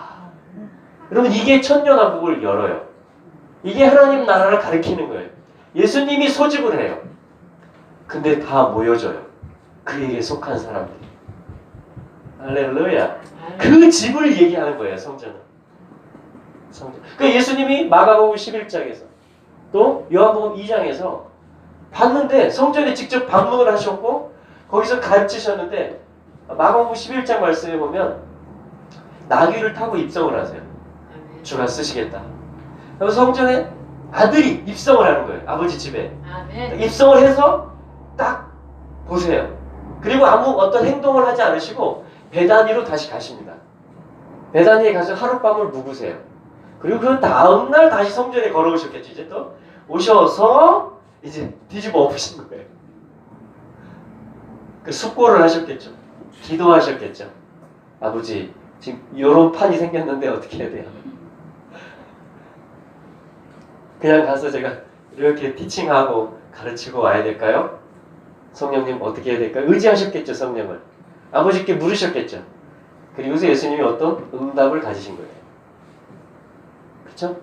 그러면 이게 천년왕국을 열어요. 이게 하나님 나라를 가리키는 거예요. 예수님이 소집을 해요. 근데 다 모여져요. 그에게 속한 사람들이. 할렐루야. 그 집을 얘기하는 거예요, 성전은. 그러니까 예수님이 마가복음 11장에서 또 요한복음 2장에서 봤는데 성전에 직접 방문을 하셨고 거기서 가르치셨는데 마가복음 11장 말씀에 보면 나귀를 타고 입성을 하세요. 주가 쓰시겠다. 그럼 성전에 아들이 입성을 하는 거예요. 아버지 집에. 아멘. 입성을 해서 딱 보세요. 그리고 아무 어떤 행동을 하지 않으시고 베다니로 다시 가십니다. 베다니에 가서 하룻밤을 묵으세요. 그리고 그 다음날 다시 성전에 걸어오셨겠죠. 이제 또 오셔서 이제 뒤집어 엎으신 거예요. 그 숙고를 하셨겠죠. 기도하셨겠죠. 아버지 지금 이런 판이 생겼는데 어떻게 해야 돼요? 그냥 가서 제가 이렇게 티칭하고 가르치고 와야 될까요? 성령님 어떻게 해야 될까요? 의지하셨겠죠, 성령을. 아버지께 물으셨겠죠. 그리고서 예수님이 어떤 응답을 가지신 거예요. 그렇죠?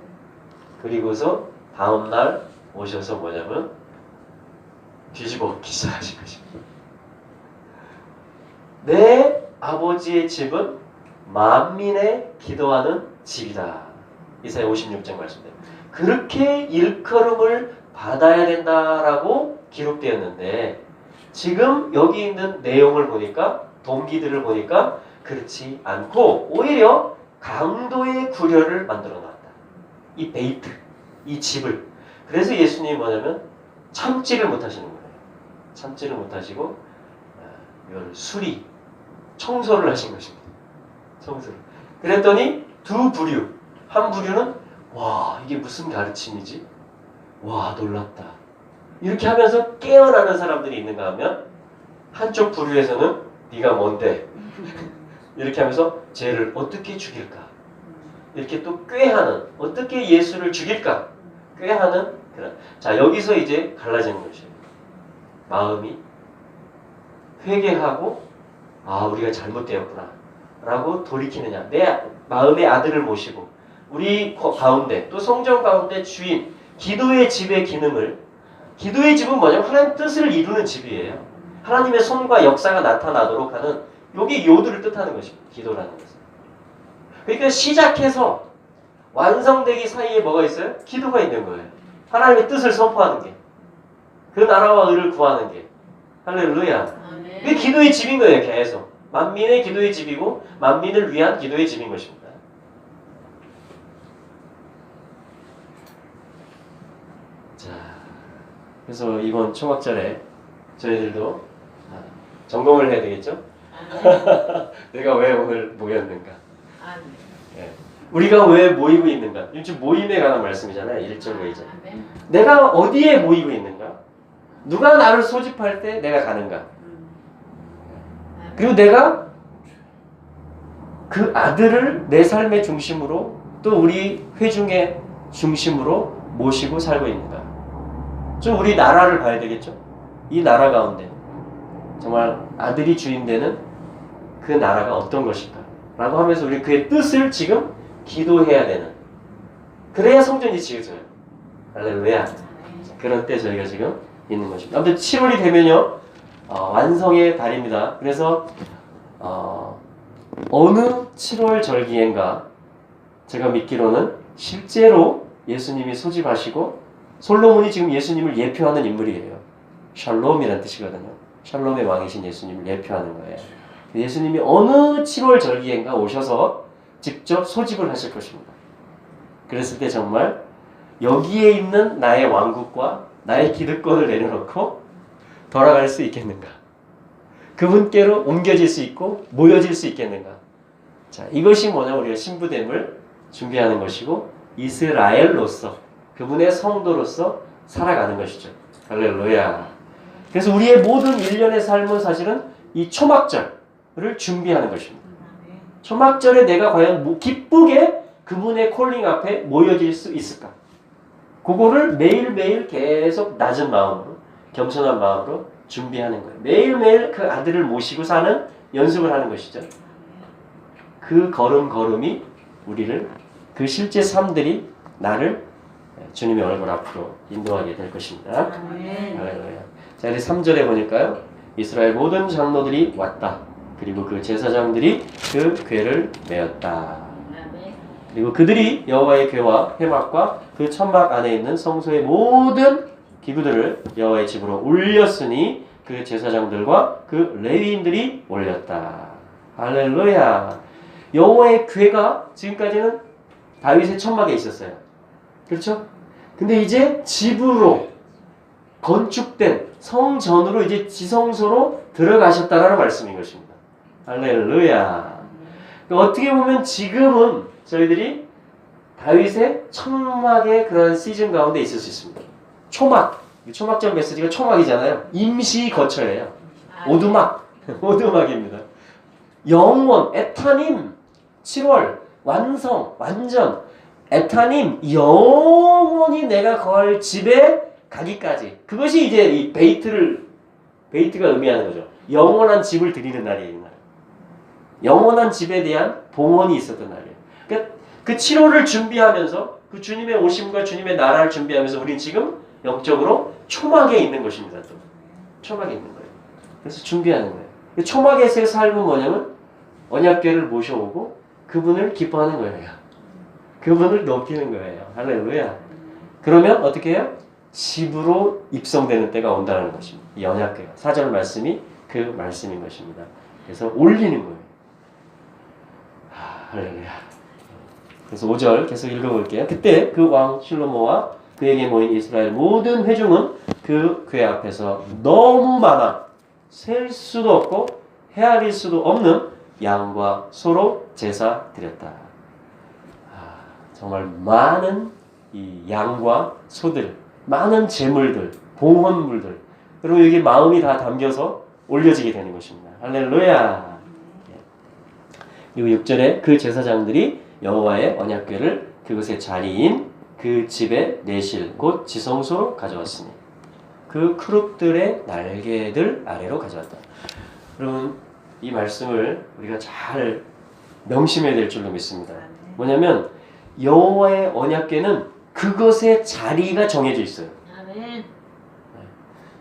그리고서 다음날 오셔서 뭐냐면 뒤집어 기사하신 것입니다. 내 아버지의 집은 만민의 기도하는 집이다. 이사야 56장 말씀대로. 그렇게 일컬음을 받아야 된다라고 기록되었는데 지금 여기 있는 내용을 보니까 동기들을 보니까 그렇지 않고 오히려 강도의 구려를 만들어 놨다. 이 베이트, 이 집을. 그래서 예수님이 뭐냐면 참지를 못하시는 거예요. 참지를 못하시고 이걸 수리, 청소를 하신 것입니다. 청소를. 그랬더니 두 부류, 한 부류는 와 이게 무슨 가르침이지? 와 놀랍다. 이렇게 하면서 깨어나는 사람들이 있는가 하면 한쪽 부류에서는 네가 뭔데? 이렇게 하면서 쟤를 어떻게 죽일까? 이렇게 또 꾀하는 어떻게 예수를 죽일까? 꾀하는 그런. 자 여기서 이제 갈라지는 것이에요. 마음이 회개하고 아 우리가 잘못되었구나 라고 돌이키느냐. 내 마음의 아들을 모시고 우리 가운데 또 성전 가운데 주인 기도의 집의 기능을. 기도의 집은 뭐냐면 하나님 뜻을 이루는 집이에요. 하나님의 손과 역사가 나타나도록 하는 요게 요들을 뜻하는 것입니다. 기도라는 것은. 그러니까 시작해서 완성되기 사이에 뭐가 있어요? 기도가 있는 거예요. 하나님의 뜻을 선포하는 게. 그 나라와 의를 구하는 게. 할렐루야. 이게 기도의 집인 거예요. 계속. 만민의 기도의 집이고 만민을 위한 기도의 집인 것입니다. 자, 그래서 이번 초막절에 저희들도 점검을 해야 되겠죠? 내가 왜 오늘 모였는가? 예. 우리가 왜 모이고 있는가? 지금 모임에 관한 말씀이잖아요. 1절과 2절. 내가 어디에 모이고 있는가? 누가 나를 소집할 때 내가 가는가? 그리고 내가 그 아들을 내 삶의 중심으로 또 우리 회중의 중심으로 모시고 살고 있는가? 좀 우리 나라를 봐야 되겠죠? 이 나라 가운데 정말 아들이 주인 되는 그 나라가 어떤 것일까? 라고 하면서 우리 그의 뜻을 지금 기도해야 되는. 그래야 성전이 지어져요. 할렐루야. 그런 때 저희가 지금 있는 것입니다. 아무튼 7월이 되면요. 완성의 달입니다. 그래서 어느 7월 절기엔가 제가 믿기로는 실제로 예수님이 소집하시고 솔로몬이 지금 예수님을 예표하는 인물이에요. 샬롬이라는 뜻이거든요. 샬롬의 왕이신 예수님을 예표하는 거예요. 예수님이 어느 7월 절기엔가 오셔서 직접 소집을 하실 것입니다. 그랬을 때 정말 여기에 있는 나의 왕국과 나의 기득권을 내려놓고 돌아갈 수 있겠는가? 그분께로 옮겨질 수 있고 모여질 수 있겠는가? 자, 이것이 뭐냐면 우리가 신부됨을 준비하는 것이고 이스라엘로서 그분의 성도로서 살아가는 것이죠. 할렐루야. 그래서 우리의 모든 일련의 삶은 사실은 이 초막절을 준비하는 것입니다. 초막절에 내가 과연 기쁘게 그분의 콜링 앞에 모여질 수 있을까? 그거를 매일매일 계속 낮은 마음으로 겸손한 마음으로 준비하는 거예요. 매일매일 그 아들을 모시고 사는 연습을 하는 것이죠. 그 걸음걸음이 우리를 그 실제 삶들이 나를 주님의 얼굴 앞으로 인도하게 될 것입니다. 할렐루야. 자, 우리 3절에 보니까요. 이스라엘 모든 장로들이 왔다. 그리고 그 제사장들이 그 궤를 메었다. 그리고 그들이 여호와의 궤와 회막과 그 천막 안에 있는 성소의 모든 기구들을 여호와의 집으로 올렸으니 그 제사장들과 그 레위인들이 올렸다. 할렐루야. 여호와의 궤가 지금까지는 다윗의 천막에 있었어요. 그렇죠? 근데 이제 집으로 건축된 성전으로 이제 지성소로 들어가셨다라는 말씀인 것입니다. 할렐루야. 어떻게 보면 지금은 저희들이 다윗의 천막의 그런 시즌 가운데 있을 수 있습니다. 초막, 초막절 메시지가 초막이잖아요. 임시 거처예요. 오두막, 오두막입니다. 영원, 에타님, 7월, 완성, 완전, 에타님, 영원히 내가 거할 집에 가기까지. 그것이 이제 이 베이트가 의미하는 거죠. 영원한 집을 드리는 날이에요. 이 날. 영원한 집에 대한 봉헌이 있었던 날이에요. 그러니까 그 7월을 준비하면서 그 주님의 오심과 주님의 나라를 준비하면서 우리는 지금 영적으로 초막에 있는 것입니다. 또 초막에 있는 거예요. 그래서 준비하는 거예요. 초막에서의 삶은 뭐냐면 언약궤를 모셔오고 그분을 기뻐하는 거예요. 그분을 높이는 거예요. 할렐루야. 그러면 어떻게 해요? 집으로 입성되는 때가 온다는 것입니다. 이 언약궤가. 4절 말씀이 그 말씀인 것입니다. 그래서 올리는 거예요. 할렐루야. 그래서 5절 계속 읽어볼게요. 그때 그 왕 실로모와 그에게 모인 이스라엘 모든 회중은 그 궤 앞에서 너무 많아 셀 수도 없고 헤아릴 수도 없는 양과 소로 제사 드렸다. 정말 많은 이 양과 소들, 많은 재물들, 봉헌물들, 그리고 여기 마음이 다 담겨서 올려지게 되는 것입니다. 할렐루야. 그리고 6절에 그 제사장들이 여호와의 언약궤를 그것의 자리인 그 집에 내실 곧 지성소로 가져왔으니 그 크룹들의 날개들 아래로 가져왔다. 여러분 이 말씀을 우리가 잘 명심해야 될 줄로 믿습니다. 뭐냐면 여호와의 언약궤는 그것의 자리가 정해져 있어요. 아멘.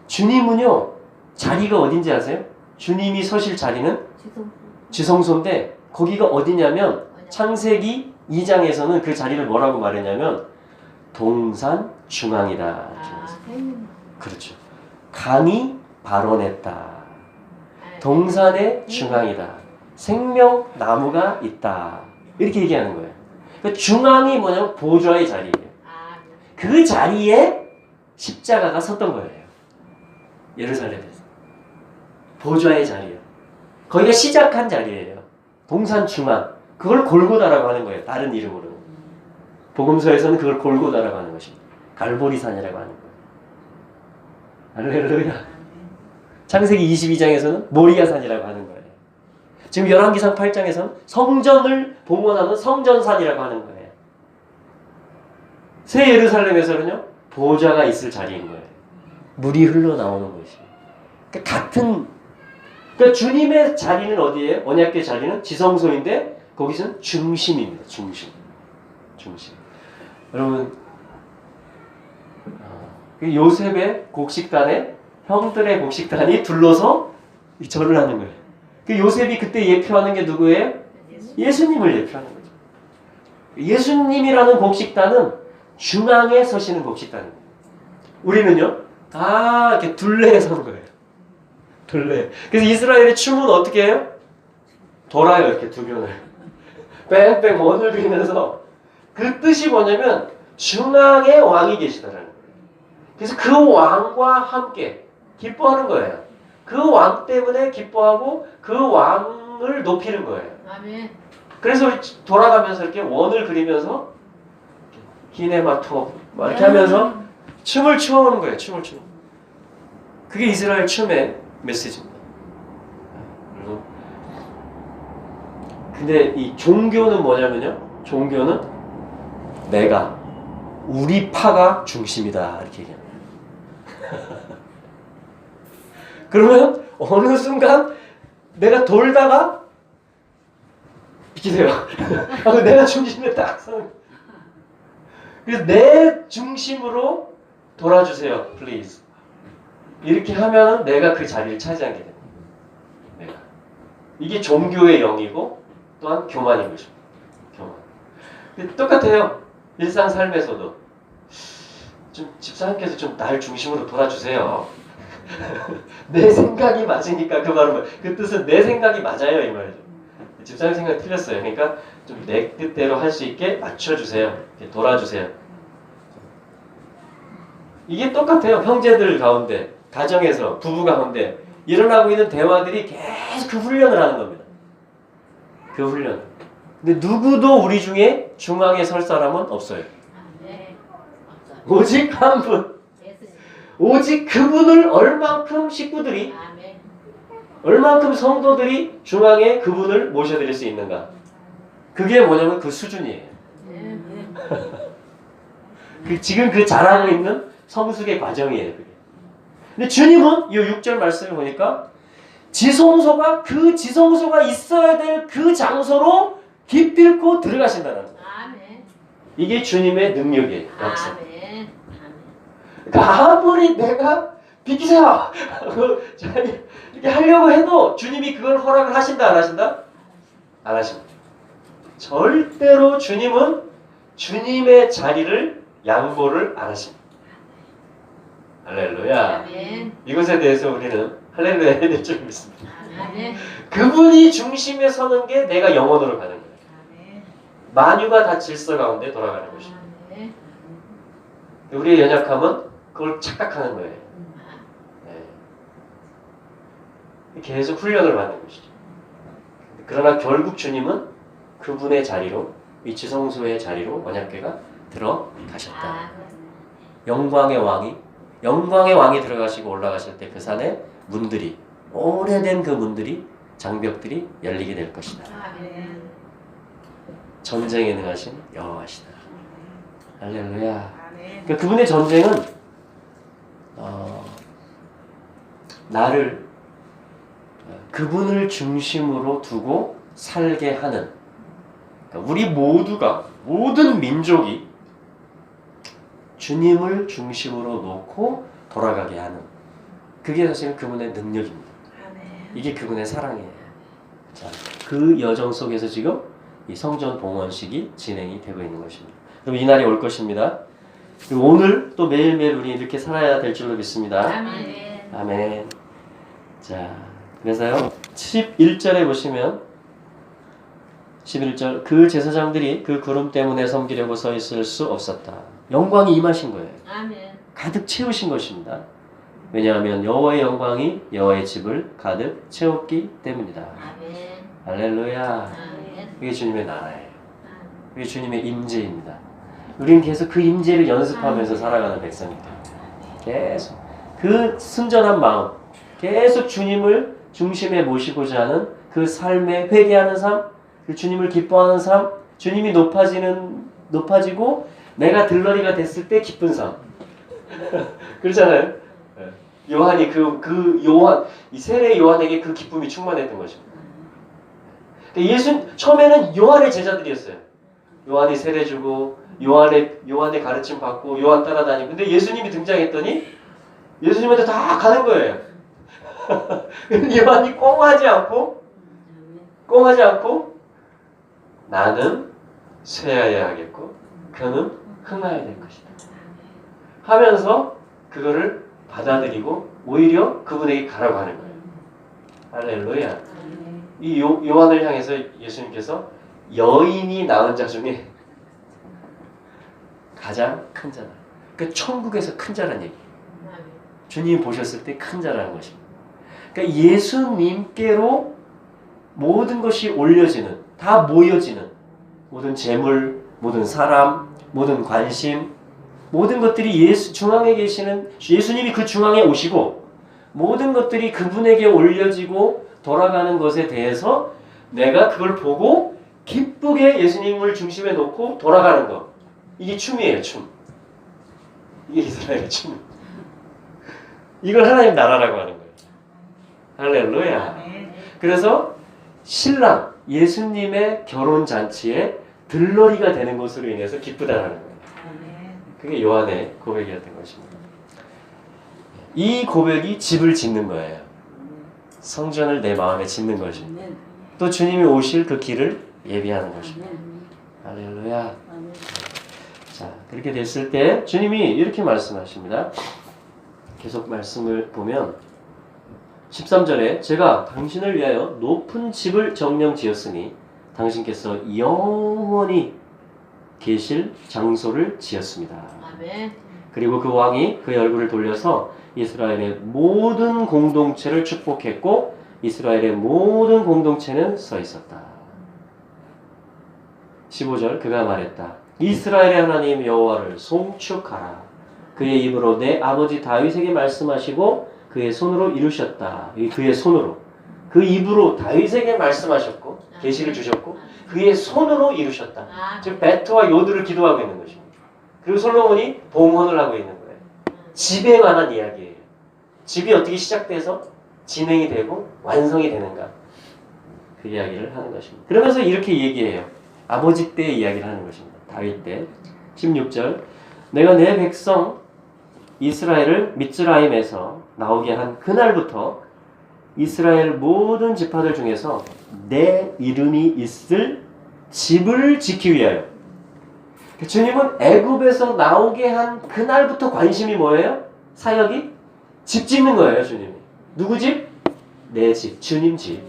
주님은요 자리가 어딘지 아세요? 주님이 서실 자리는 지성소인데 거기가 어디냐면 창세기 2장에서는 그 자리를 뭐라고 말했냐면 동산 중앙이다. 그렇죠. 강이 발원했다. 동산의 중앙이다. 생명나무가 있다. 이렇게 얘기하는 거예요. 그러니까 중앙이 뭐냐면 보좌의 자리예요. 그 자리에 십자가가 섰던 거예요. 예루살렘에서. 보좌의 자리예요. 거기가 시작한 자리예요. 동산 중앙. 그걸 골고다라고 하는 거예요. 다른 이름으로. 복음서에서는 그걸 골고다라고 하는 것입니다. 갈보리산이라고 하는 거예요. 할렐루야. 창세기 22장에서는 모리아산이라고 하는 거예요. 지금 열왕기상 8장에서는 성전을 봉헌하는 성전산이라고 하는 거예요. 새 예루살렘에서는요 보좌가 있을 자리인 거예요. 물이 흘러나오는 것이. 그러니까 그러니까 주님의 자리는 어디예요? 언약궤 자리는 지성소인데 거기서는 중심입니다. 중심. 여러분 요셉의 곡식단에 형들의 곡식단이 둘러서 절을 하는 거예요. 그 요셉이 그때 예표하는 게 누구예요? 예수님을 예표하는 거죠. 예수님이라는 곡식단은 중앙에 서시는 곡식단입니다. 우리는요 다 이렇게 둘레에 서는 거예요. 둘레. 그래서 이스라엘의 춤은 어떻게 해요? 돌아요. 이렇게 두 변을 뺑뺑 원을 그리면서 그 뜻이 뭐냐면 중앙에 왕이 계시다라는 거예요. 그래서 그 왕과 함께 기뻐하는 거예요. 그 왕 때문에 기뻐하고 그 왕을 높이는 거예요. 아멘. 그래서 돌아가면서 이렇게 원을 그리면서 기네마토 이렇게 하면서 춤을 추어오는 거예요. 춤을 추어. 그게 이스라엘 춤의 메시지입니다. 근데 이 종교는 뭐냐면요. 종교는 내가 우리 파가 중심이다 이렇게 얘기합니다. 그러면 어느 순간 내가 돌다가 비키세요. 내가 중심에 딱 서는. 그래서 내 중심으로 돌아주세요, please. 이렇게 하면 내가 그 자리를 차지하게 됩니다. 내가. 이게 종교의 영이고 또한 교만인 것입니다. 교만. 근데 똑같아요. 일상 삶에서도 좀 집사님께서 좀 날 중심으로 돌아주세요. 내 생각이 맞으니까 그 말은 그 뜻은 내 생각이 맞아요 이 말이죠. 집사님 생각이 틀렸어요. 그러니까 좀 내 뜻대로 할 수 있게 맞춰주세요. 돌아주세요. 이게 똑같아요. 형제들 가운데, 가정에서, 부부 가운데 일어나고 있는 대화들이 계속 그 훈련을 하는 겁니다. 그 훈련. 근데 누구도 우리 중에 중앙에 설 사람은 없어요. 오직 한 분. 오직 그분을 얼만큼 식구들이, 얼만큼 성도들이 중앙에 그분을 모셔드릴 수 있는가. 그게 뭐냐면 그 수준이에요. 지금 그 잘하고 있는 성숙의 과정이에요. 그게. 근데 주님은 이 6절 말씀을 보니까 지성소가 그 지성소가 있어야 될 그 장소로 기필코 들어가신다는 거예요. 이게 주님의 능력이에요. 역사. 그러니까 아무리 내가 비키세요 이렇게 하려고 해도 주님이 그걸 허락을 하신다 안 하신다? 안 하십니다. 절대로 주님은 주님의 자리를 양보를 안 하십니다. 할렐루야. 아멘. 이것에 대해서 우리는 할렐루야 해야 될 줄 믿습니다. 아멘. 그분이 중심에 서는 게 내가 영원으로 가는 거예요. 아멘. 만유가 다 질서 가운데 돌아가는 것입니다. 아멘. 우리의 연약함은 그걸 착각하는 거예요. 네. 계속 훈련을 받는 것이죠. 그러나 결국 주님은 그분의 자리로, 위치 성소의 자리로 언약궤가 들어가셨다. 영광의 왕이 들어가시고 올라가실 때 그 산에 문들이, 오래된 그 문들이, 장벽들이 열리게 될 것이다. 아멘. 전쟁에 능하신 여호와시다. 할렐루야. 아멘. 그러니까 그분의 전쟁은 나를 그분을 중심으로 두고 살게 하는, 그러니까 우리 모두가, 모든 민족이 주님을 중심으로 놓고 돌아가게 하는, 그게 사실 그분의 능력입니다. 아멘. 이게 그분의 사랑이에요. 자, 그 여정 속에서 지금 이 성전 봉헌식이 진행이 되고 있는 것입니다. 그럼 이 날이 올 것입니다. 그리고 오늘 또 매일매일 우리 이렇게 살아야 될 줄로 믿습니다. 아멘. 아멘. 자, 그래서요 11절에 보시면 11절, 그 제사장들이 그 구름 때문에 섬기려고 서 있을 수 없었다. 영광이 임하신 거예요. 아멘. 가득 채우신 것입니다. 왜냐하면 여호와의 영광이 여호와의 집을 가득 채웠기 때문이다. 아멘. 할렐루야. 아멘. 그게 주님의 나라예요. 그게 주님의 임재입니다. 우리는 계속 그 임재를 연습하면서 살아가는 백성입니다. 계속 그 순전한 마음, 계속 주님을 중심에 모시고자 하는 그 삶에 회개하는 삶, 그 주님을 기뻐하는 삶, 주님이 높아지고 내가 들러리가 됐을 때 기쁜 삶. 그렇잖아요. 요한이 요한, 이 세례 요한에게 그 기쁨이 충만했던 것입니다. 예수 처음에는 요한의 제자들이었어요. 요한이 세례 주고 요한의 가르침 받고 요한 따라다니고, 근데 예수님이 등장했더니 예수님한테 다 가는 거예요. 요한이 꽁하지 않고 나는 쇠하여야 하겠고 그는 흥하여야 될 것이다 하면서 그거를 받아들이고 오히려 그분에게 가라고 하는 거예요. 할렐루야. 이 요한을 향해서 예수님께서 여인이 낳은 자 중에 가장 큰 자다. 그 천국에서 큰 자라는 얘기. 주님이 보셨을 때 큰 자라는 것입니다. 그러니까 예수님께로 모든 것이 올려지는, 다 모여지는, 모든 재물, 모든 사람, 모든 관심, 모든 것들이 중앙에 계시는 예수님이 그 중앙에 오시고 모든 것들이 그분에게 올려지고 돌아가는 것에 대해서 내가 그걸 보고 기쁘게 예수님을 중심에 놓고 돌아가는 것. 이게 춤이에요, 춤. 이게 이스라엘의 춤. 이걸 하나님 나라라고 하는 거예요. 할렐루야. 아멘. 그래서 신랑, 예수님의 결혼잔치에 들러리가 되는 것으로 인해서 기쁘다라는 거예요. 아멘. 그게 요한의 고백이었던 것입니다. 이 고백이 집을 짓는 거예요. 성전을 내 마음에 짓는 것입니다. 또 주님이 오실 그 길을 예비하는 것입니다. 할렐루야. 자, 그렇게 됐을 때 주님이 이렇게 말씀하십니다. 계속 말씀을 보면 13절에 제가 당신을 위하여 높은 집을 정령 지었으니 당신께서 영원히 계실 장소를 지었습니다. 아멘. 그리고 그 왕이 그의 얼굴을 돌려서 이스라엘의 모든 공동체를 축복했고 이스라엘의 모든 공동체는 서 있었다. 15절 그가 말했다. 이스라엘의 하나님 여호와를 송축하라. 그의 입으로 내 아버지 다윗에게 말씀하시고 그의 손으로 이루셨다. 그의 손으로. 그 입으로 다윗에게 말씀하셨고 계시를 주셨고 그의 손으로 이루셨다. 즉 베트와 요드를 기도하고 있는 것입니다. 그리고 솔로몬이 봉헌을 하고 있는 거예요. 집에 관한 이야기예요. 집이 어떻게 시작돼서 진행이 되고 완성이 되는가. 그 이야기를 하는 것입니다. 그러면서 이렇게 얘기해요. 아버지 때의 이야기를 하는 것입니다. 다윗 때. 16절 내가 내 백성 이스라엘을 미츠라임에서 나오게 한 그날부터 이스라엘 모든 지파들 중에서 내 이름이 있을 집을 지키기 위하여. 주님은 애굽에서 나오게 한 그날부터 관심이 뭐예요? 사역이? 집 짓는 거예요, 주님이. 누구 집? 내 집, 주님 집.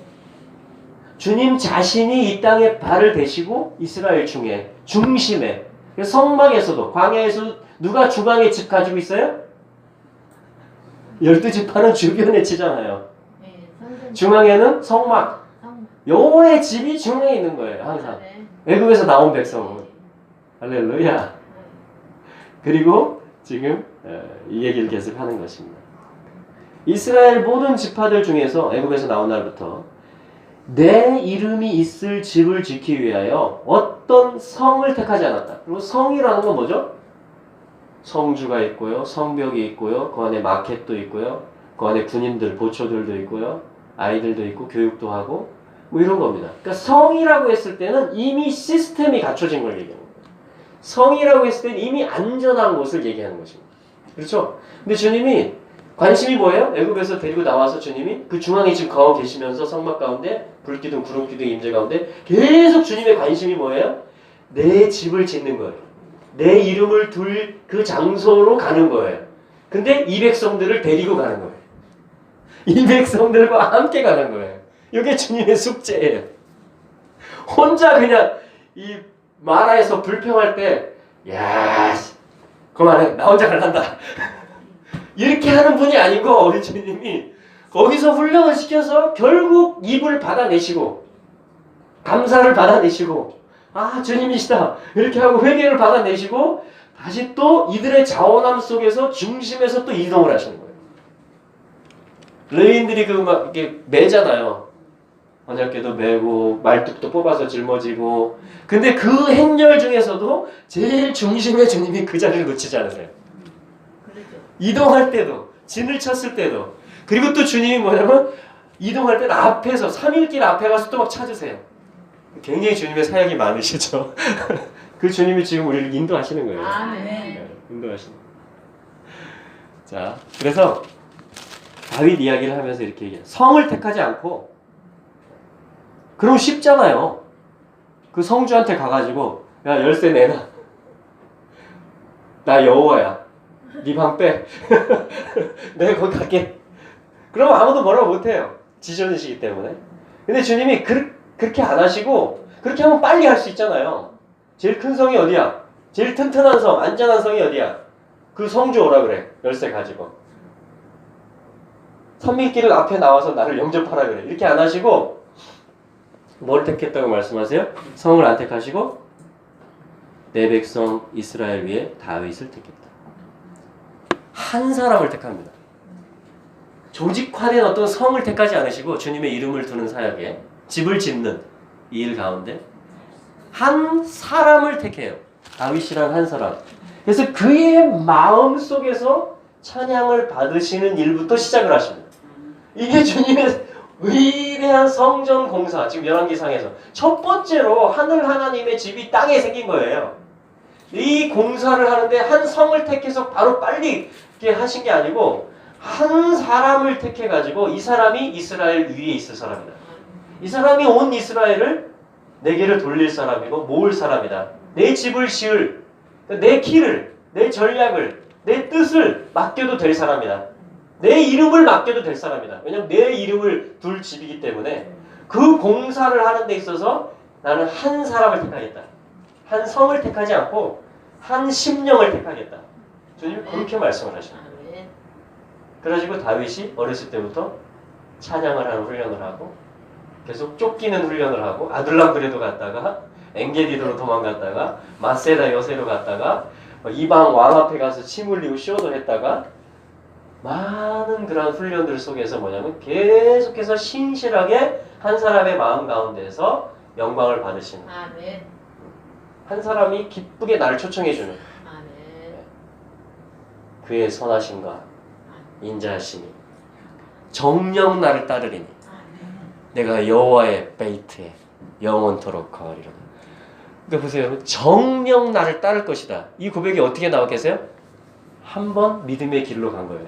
주님 자신이 이 땅에 발을 대시고 이스라엘 중심에 성막에서도 광야에서 누가 중앙에 집 가지고 있어요? 12지파는 주변에 치잖아요. 네, 성전. 중앙에는 성막. 성. 여호와의 집이 중앙에 있는 거예요, 항상. 네. 애굽에서 나온 백성은. 할렐루야. 그리고 지금 이 얘기를 계속 하는 것입니다. 이스라엘 모든 지파들 중에서 애굽에서 나온 날부터 내 이름이 있을 집을 지키기 위하여 어떤 성을 택하지 않았다. 그리고 성이라는 건 뭐죠? 성주가 있고요, 성벽이 있고요, 그 안에 마켓도 있고요, 그 안에 군인들, 보초들도 있고요, 아이들도 있고 교육도 하고 뭐 이런 겁니다. 그러니까 성이라고 했을 때는 이미 시스템이 갖춰진 걸 얘기하는 거예요. 성이라고 했을 때는 이미 안전한 곳을 얘기하는 것입니다. 그렇죠? 근데 주님이 관심이 뭐예요? 애굽에서 데리고 나와서 주님이 그 중앙에 지금 거하고 계시면서 성막 가운데 불기둥 구름기둥 임재 가운데 계속 주님의 관심이 뭐예요? 내 집을 짓는 거예요. 내 이름을 둘 그 장소로 가는 거예요. 근데 이 백성들을 데리고 가는 거예요. 이 백성들과 함께 가는 거예요. 이게 주님의 숙제예요. 혼자 그냥 이 마라에서 불평할 때 야, 그만해. 나 혼자 갈란다. 이렇게 하는 분이 아니고 우리 주님이 거기서 훈련을 시켜서 결국 입을 받아내시고 감사를 받아내시고 아 주님이시다 이렇게 하고 회개를 받아내시고 다시 또 이들의 자원함 속에서 중심에서 또 이동을 하시는 거예요. 레위인들이 그 막 이렇게 매잖아요. 언약궤도 매고 말뚝도 뽑아서 짊어지고 근데 그 행렬 중에서도 제일 중심에 주님이 그 자리를 놓치지 않으세요. 그렇죠. 이동할 때도 진을 쳤을 때도 그리고 또 주님이 뭐냐면 이동할 때는 앞에서 3일길 앞에 가서 또 막 찾으세요. 굉장히 주님의 사역이 많으시죠. 그 주님이 지금 우리를 인도하시는 거예요. 아멘. 네, 인도하시는 거예요. 자, 그래서 다윗 이야기를 하면서 이렇게 얘기해요. 성을 택하지 않고 그럼 쉽잖아요. 그 성주한테 가가지고 야 열쇠 내놔. 나 여호와야. 네 방 빼. 내가 거기 갈게. 그럼 아무도 뭐라고 못해요. 지존이시기 때문에. 근데 주님이 그렇게 안 하시고 그렇게 하면 빨리 할 수 있잖아요. 제일 큰 성이 어디야? 제일 튼튼한 성, 안전한 성이 어디야? 그 성주 오라 그래. 열쇠 가지고. 선민길을 앞에 나와서 나를 영접하라 그래. 이렇게 안 하시고 뭘 택했다고 말씀하세요? 성을 안 택하시고 내 백성 이스라엘 위에 다윗을 택했다. 한 사람을 택합니다. 조직화된 어떤 성을 택하지 않으시고 주님의 이름을 두는 사역에 집을 짓는 이 일 가운데 한 사람을 택해요. 다윗이란 한 사람. 그래서 그의 마음 속에서 찬양을 받으시는 일부터 시작을 하십니다. 이게 주님의 위대한 성전 공사, 지금 열왕기상에서 첫 번째로 하늘 하나님의 집이 땅에 생긴 거예요. 이 공사를 하는데 한 성을 택해서 바로 빨리 이렇게 하신 게 아니고 한 사람을 택해가지고 이 사람이 이스라엘 위에 있을 사람이다. 이 사람이 온 이스라엘을 내게로 돌릴 사람이고 모을 사람이다. 내 집을 지을, 내 길을, 내 전략을, 내 뜻을 맡겨도 될 사람이다. 내 이름을 맡겨도 될 사람이다. 왜냐면 내 이름을 둘 집이기 때문에 그 공사를 하는 데 있어서 나는 한 사람을 택하겠다. 한 성을 택하지 않고 한 심령을 택하겠다. 주님 그렇게 말씀을 하십니다. 그래가지고 다윗이 어렸을 때부터 찬양을 하는 훈련을 하고 계속 쫓기는 훈련을 하고 아둘람 그레도 갔다가 엔게디로 도망갔다가 마세다 여세로 갔다가 이방 왕 앞에 가서 침 흘리고 쇼도 했다가 많은 그런 훈련들 속에서 뭐냐면 계속해서 신실하게 한 사람의 마음 가운데서 영광을 받으시는 아멘. 한 사람이 기쁘게 나를 초청해주는 아멘. 그의 선하심과 인자하심이 정녕 나를 따르리니 내가 여호와의 베이트에 영원토록 거하리로다. 그러니까 보세요 여러분, 정녕 나를 따를 것이다. 이 고백이 어떻게 나와 계세요? 한 번 믿음의 길로 간 거예요.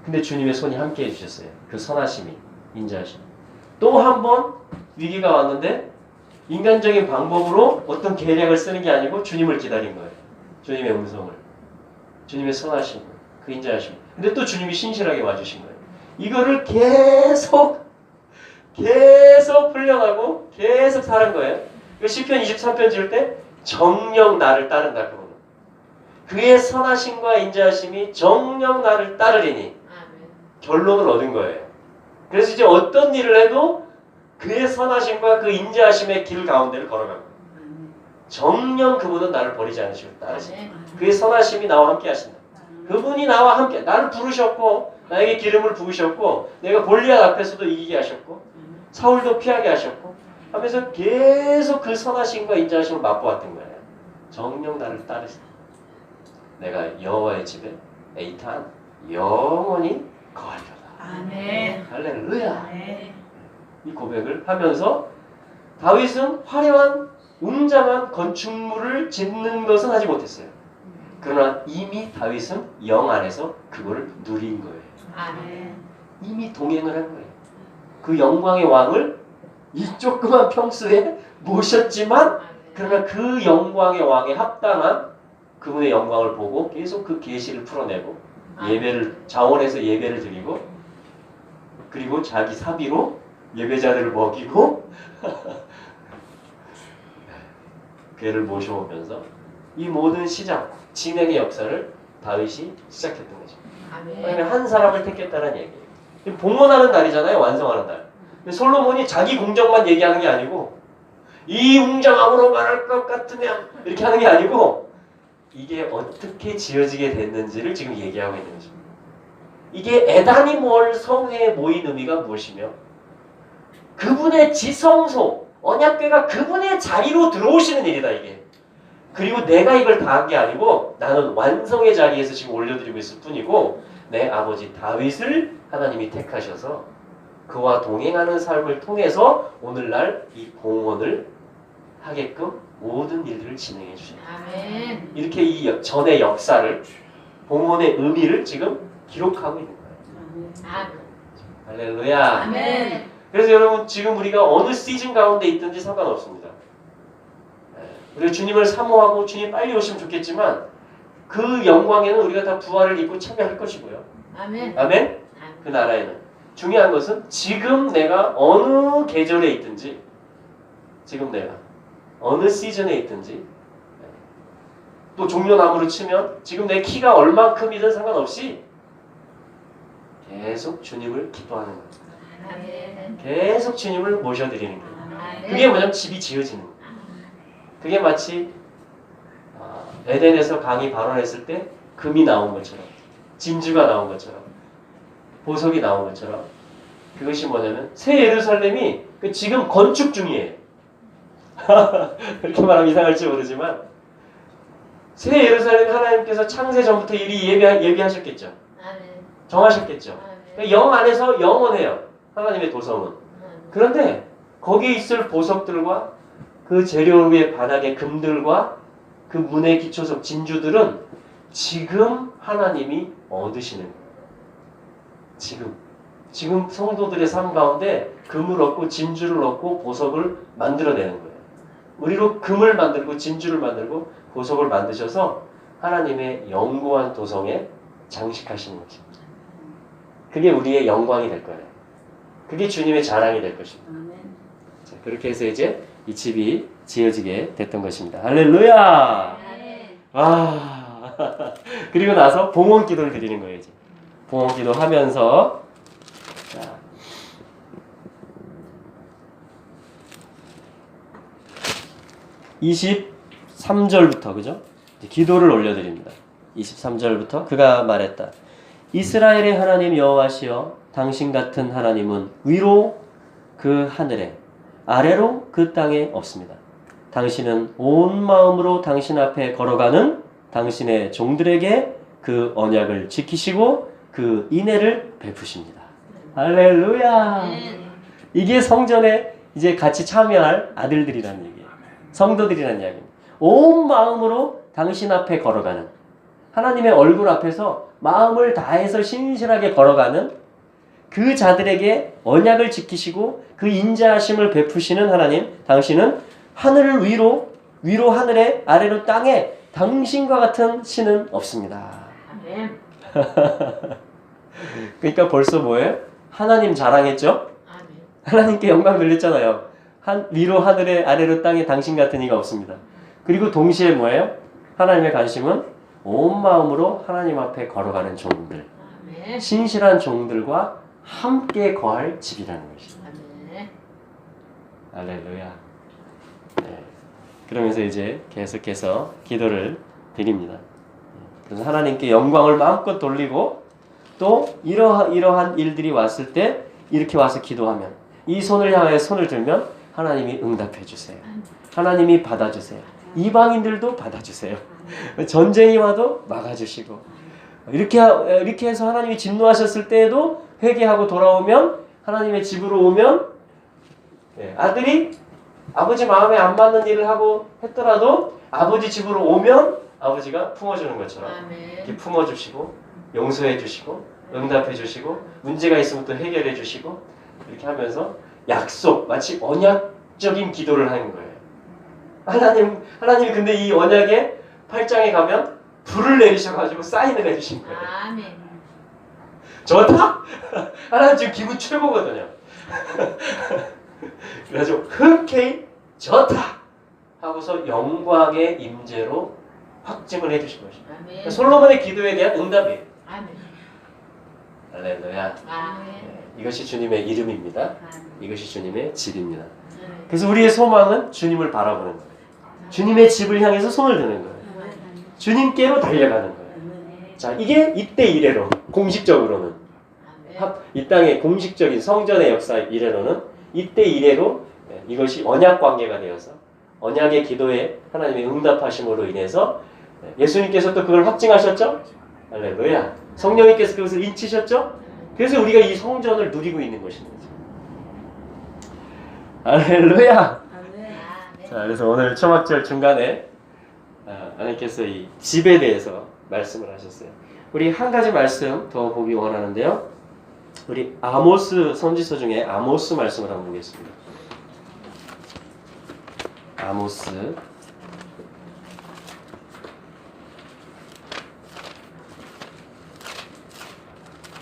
근데 주님의 손이 함께 해주셨어요. 그 선하심이 인자하심. 또 한 번 위기가 왔는데 인간적인 방법으로 어떤 계략을 쓰는 게 아니고 주님을 기다린 거예요. 주님의 음성을. 주님의 선하심, 그 인자하심. 근데 또 주님이 신실하게 와주신 거예요. 이거를 계속 훈련하고 계속 사는 거예요. 시편 23편 지을 때 정녕 나를 따른다. 그분은. 그의 선하심과 인자하심이 정녕 나를 따르리니 결론을 얻은 거예요. 그래서 이제 어떤 일을 해도 그의 선하심과 그 인자하심의 길 가운데를 걸어가는 거예요. 정녕 그분은 나를 버리지 않으시고 따르신다. 그의 선하심이 나와 함께 하신다. 그분이 나와 함께 나를 부르셨고 나에게 기름을 부으셨고 내가 골리앗 앞에서도 이기게 하셨고 사울도 피하게 하셨고 하면서 계속 그 선하심과 인자하심을 맛보았던 거예요. 정녕 나를 따르신다. 내가 여호와의 집에 애탄 영원히 거하리로다. 아멘. 할렐루야. 아멘. 이 고백을 하면서 다윗은 화려한 웅장한 건축물을 짓는 것은 하지 못했어요. 그러나 이미 다윗은 영 안에서 그거를 누린 거예요. 아멘. 이미 동행을 한 거예요. 그 영광의 왕을 이 조그만 평수에 모셨지만 그러나 그 영광의 왕에 합당한 그분의 영광을 보고 계속 그 계시를 풀어내고 예배를 자원해서 예배를 드리고 그리고 자기 사비로 예배자들을 먹이고 괴를 모셔오면서 이 모든 시작, 진행의 역사를 다윗이 시작했던 거죠. 왜냐하면 한 사람을 택했다는 얘기예요. 봉헌하는 날이잖아요. 완성하는 날. 근데 솔로몬이 자기 공적만 얘기하는 게 아니고 이 웅장함으로 말할 것 같으면 이렇게 하는 게 아니고 이게 어떻게 지어지게 됐는지를 지금 얘기하고 있는 거죠. 이게 에단이 몰 성회에 모인 의미가 무엇이며 그분의 지성소, 언약궤가 그분의 자리로 들어오시는 일이다 이게. 그리고 내가 이걸 다 한 게 아니고 나는 완성의 자리에서 지금 올려드리고 있을 뿐이고 내 아버지 다윗을 하나님이 택하셔서 그와 동행하는 삶을 통해서 오늘날 이 봉헌을 하게끔 모든 일들을 진행해 주신다. 아멘. 이렇게 이 전의 역사를 봉헌의 의미를 지금 기록하고 있는 거예요. 아멘. 할렐루야. 아멘. 그래서 여러분 지금 우리가 어느 시즌 가운데 있든지 상관없습니다. 우리가 주님을 사모하고 주님 빨리 오시면 좋겠지만 그 영광에는 우리가 다 부활을 입고 참여할 것이고요. 아멘. 아멘? 그 나라에는. 중요한 것은 지금 내가 어느 계절에 있든지 지금 내가 어느 시즌에 있든지 또 종려나무로 치면 지금 내 키가 얼만큼이든 상관없이 계속 주님을 기뻐하는 거예요. 아멘. 계속 주님을 모셔드리는 거예요. 아멘. 그게 뭐냐면 집이 지어지는 거예요. 그게 마치 에덴에서 강이 발원했을 때 금이 나온 것처럼 진주가 나온 것처럼 보석이 나온 것처럼 그것이 뭐냐면 새 예루살렘이 지금 건축 중이에요. 그렇게 말하면 이상할지 모르지만 새 예루살렘 하나님께서 창세 전부터 이리 예비하셨겠죠. 아멘. 정하셨겠죠. 아멘. 영 안에서 영원해요. 하나님의 도성은. 그런데 거기에 있을 보석들과 그 재료의 바닥의 금들과 그 문의 기초석 진주들은 지금 하나님이 얻으시는 거예요. 지금 성도들의 삶 가운데 금을 얻고 진주를 얻고 보석을 만들어내는 거예요. 우리로 금을 만들고 진주를 만들고 보석을 만드셔서 하나님의 영구한 도성에 장식하시는 거죠. 그게 우리의 영광이 될 거예요. 그게 주님의 자랑이 될 것입니다. 자, 그렇게 해서 이제 이 집이 지어지게 됐던 것입니다. 할렐루야! 아멘. 와. 그리고 나서 봉헌 기도를 드리는 거예요. 이제. 봉헌 기도 하면서 자. (23절부터) 그죠? 기도를 올려드립니다. 23절부터 그가 말했다. 이스라엘의 하나님 여호와시여 당신 같은 하나님은 위로 그 하늘에 아래로 그 땅에 없습니다. 당신은 온 마음으로 당신 앞에 걸어가는 당신의 종들에게 그 언약을 지키시고 그 인애를 베푸십니다. 할렐루야. 이게 성전에 이제 같이 참여할 아들들이라는 얘기예요. 성도들이라는 이야기입니다. 온 마음으로 당신 앞에 걸어가는 하나님의 얼굴 앞에서 마음을 다해서 신실하게 걸어가는 그 자들에게 언약을 지키시고 그 인자하심을 베푸시는 하나님, 당신은 하늘을 위로 하늘에, 아래로 땅에 당신과 같은 신은 없습니다. 아멘. 그러니까 벌써 뭐예요? 하나님 자랑했죠? 아멘. 하나님께 영광 돌렸잖아요. 위로 하늘에, 아래로 땅에 당신 같은 이가 없습니다. 그리고 동시에 뭐예요? 하나님의 관심은 온 마음으로 하나님 앞에 걸어가는 종들, 아멘. 신실한 종들과 함께 거할 집이라는 것입니다. 아멘. 할렐루야. 네. 그러면서 이제 계속해서 기도를 드립니다. 그래서 하나님께 영광을 마음껏 돌리고 또 이러한 일들이 왔을 때 이렇게 와서 기도하면, 이 손을 향하여 손을 들면 하나님이 응답해 주세요. 하나님이 받아주세요. 이방인들도 받아주세요. 전쟁이 와도 막아주시고, 이렇게 해서 하나님이 진노하셨을 때에도 회개하고 돌아오면, 하나님의 집으로 오면, 아들이 아버지 마음에 안 맞는 일을 하고 했더라도 아버지 집으로 오면 아버지가 품어주는 것처럼 이렇게 아멘. 품어주시고 용서해 주시고 응답해 주시고 문제가 있으면 또 해결해 주시고, 이렇게 하면서 약속, 마치 언약적인 기도를 하는 거예요. 하나님이 근데 이 언약의 8장에 가면 불을 내리셔가지고 사인을 해주신 거예요. 아멘. 좋다? 하나님 지금 기분 최고거든요. 그래가지고 흔쾌히 좋다 하고서 영광의 임재로 확증을 해주신 것입니다. 아멘. 솔로몬의 기도에 대한 응답이에요. 아멘. 할렐루야. 아멘. 이것이 주님의 이름입니다. 이것이 주님의 집입니다. 아멘. 그래서 우리의 소망은 주님을 바라보는 거예요. 주님의 집을 향해서 손을 드는 거예요. 주님께로 달려가는 거예요. 자, 이게 이때 이래로 공식적으로는 이 땅의 공식적인 성전의 역사 이래로는 이때 이래로 이것이 언약 관계가 되어서 언약의 기도에 하나님의 응답하심으로 인해서 예수님께서 또 그걸 확증하셨죠? 할렐루야. 성령님께서 그것을 인치셨죠? 그래서 우리가 이 성전을 누리고 있는 것입니다. 할렐루야. 자, 그래서 오늘 초막절 중간에 하나님께서 이 집에 대해서 말씀을 하셨어요. 우리 한 가지 말씀 더 보기 원하는데요. 우리 아모스 선지서 중에 아모스 말씀을 한번 보겠습니다.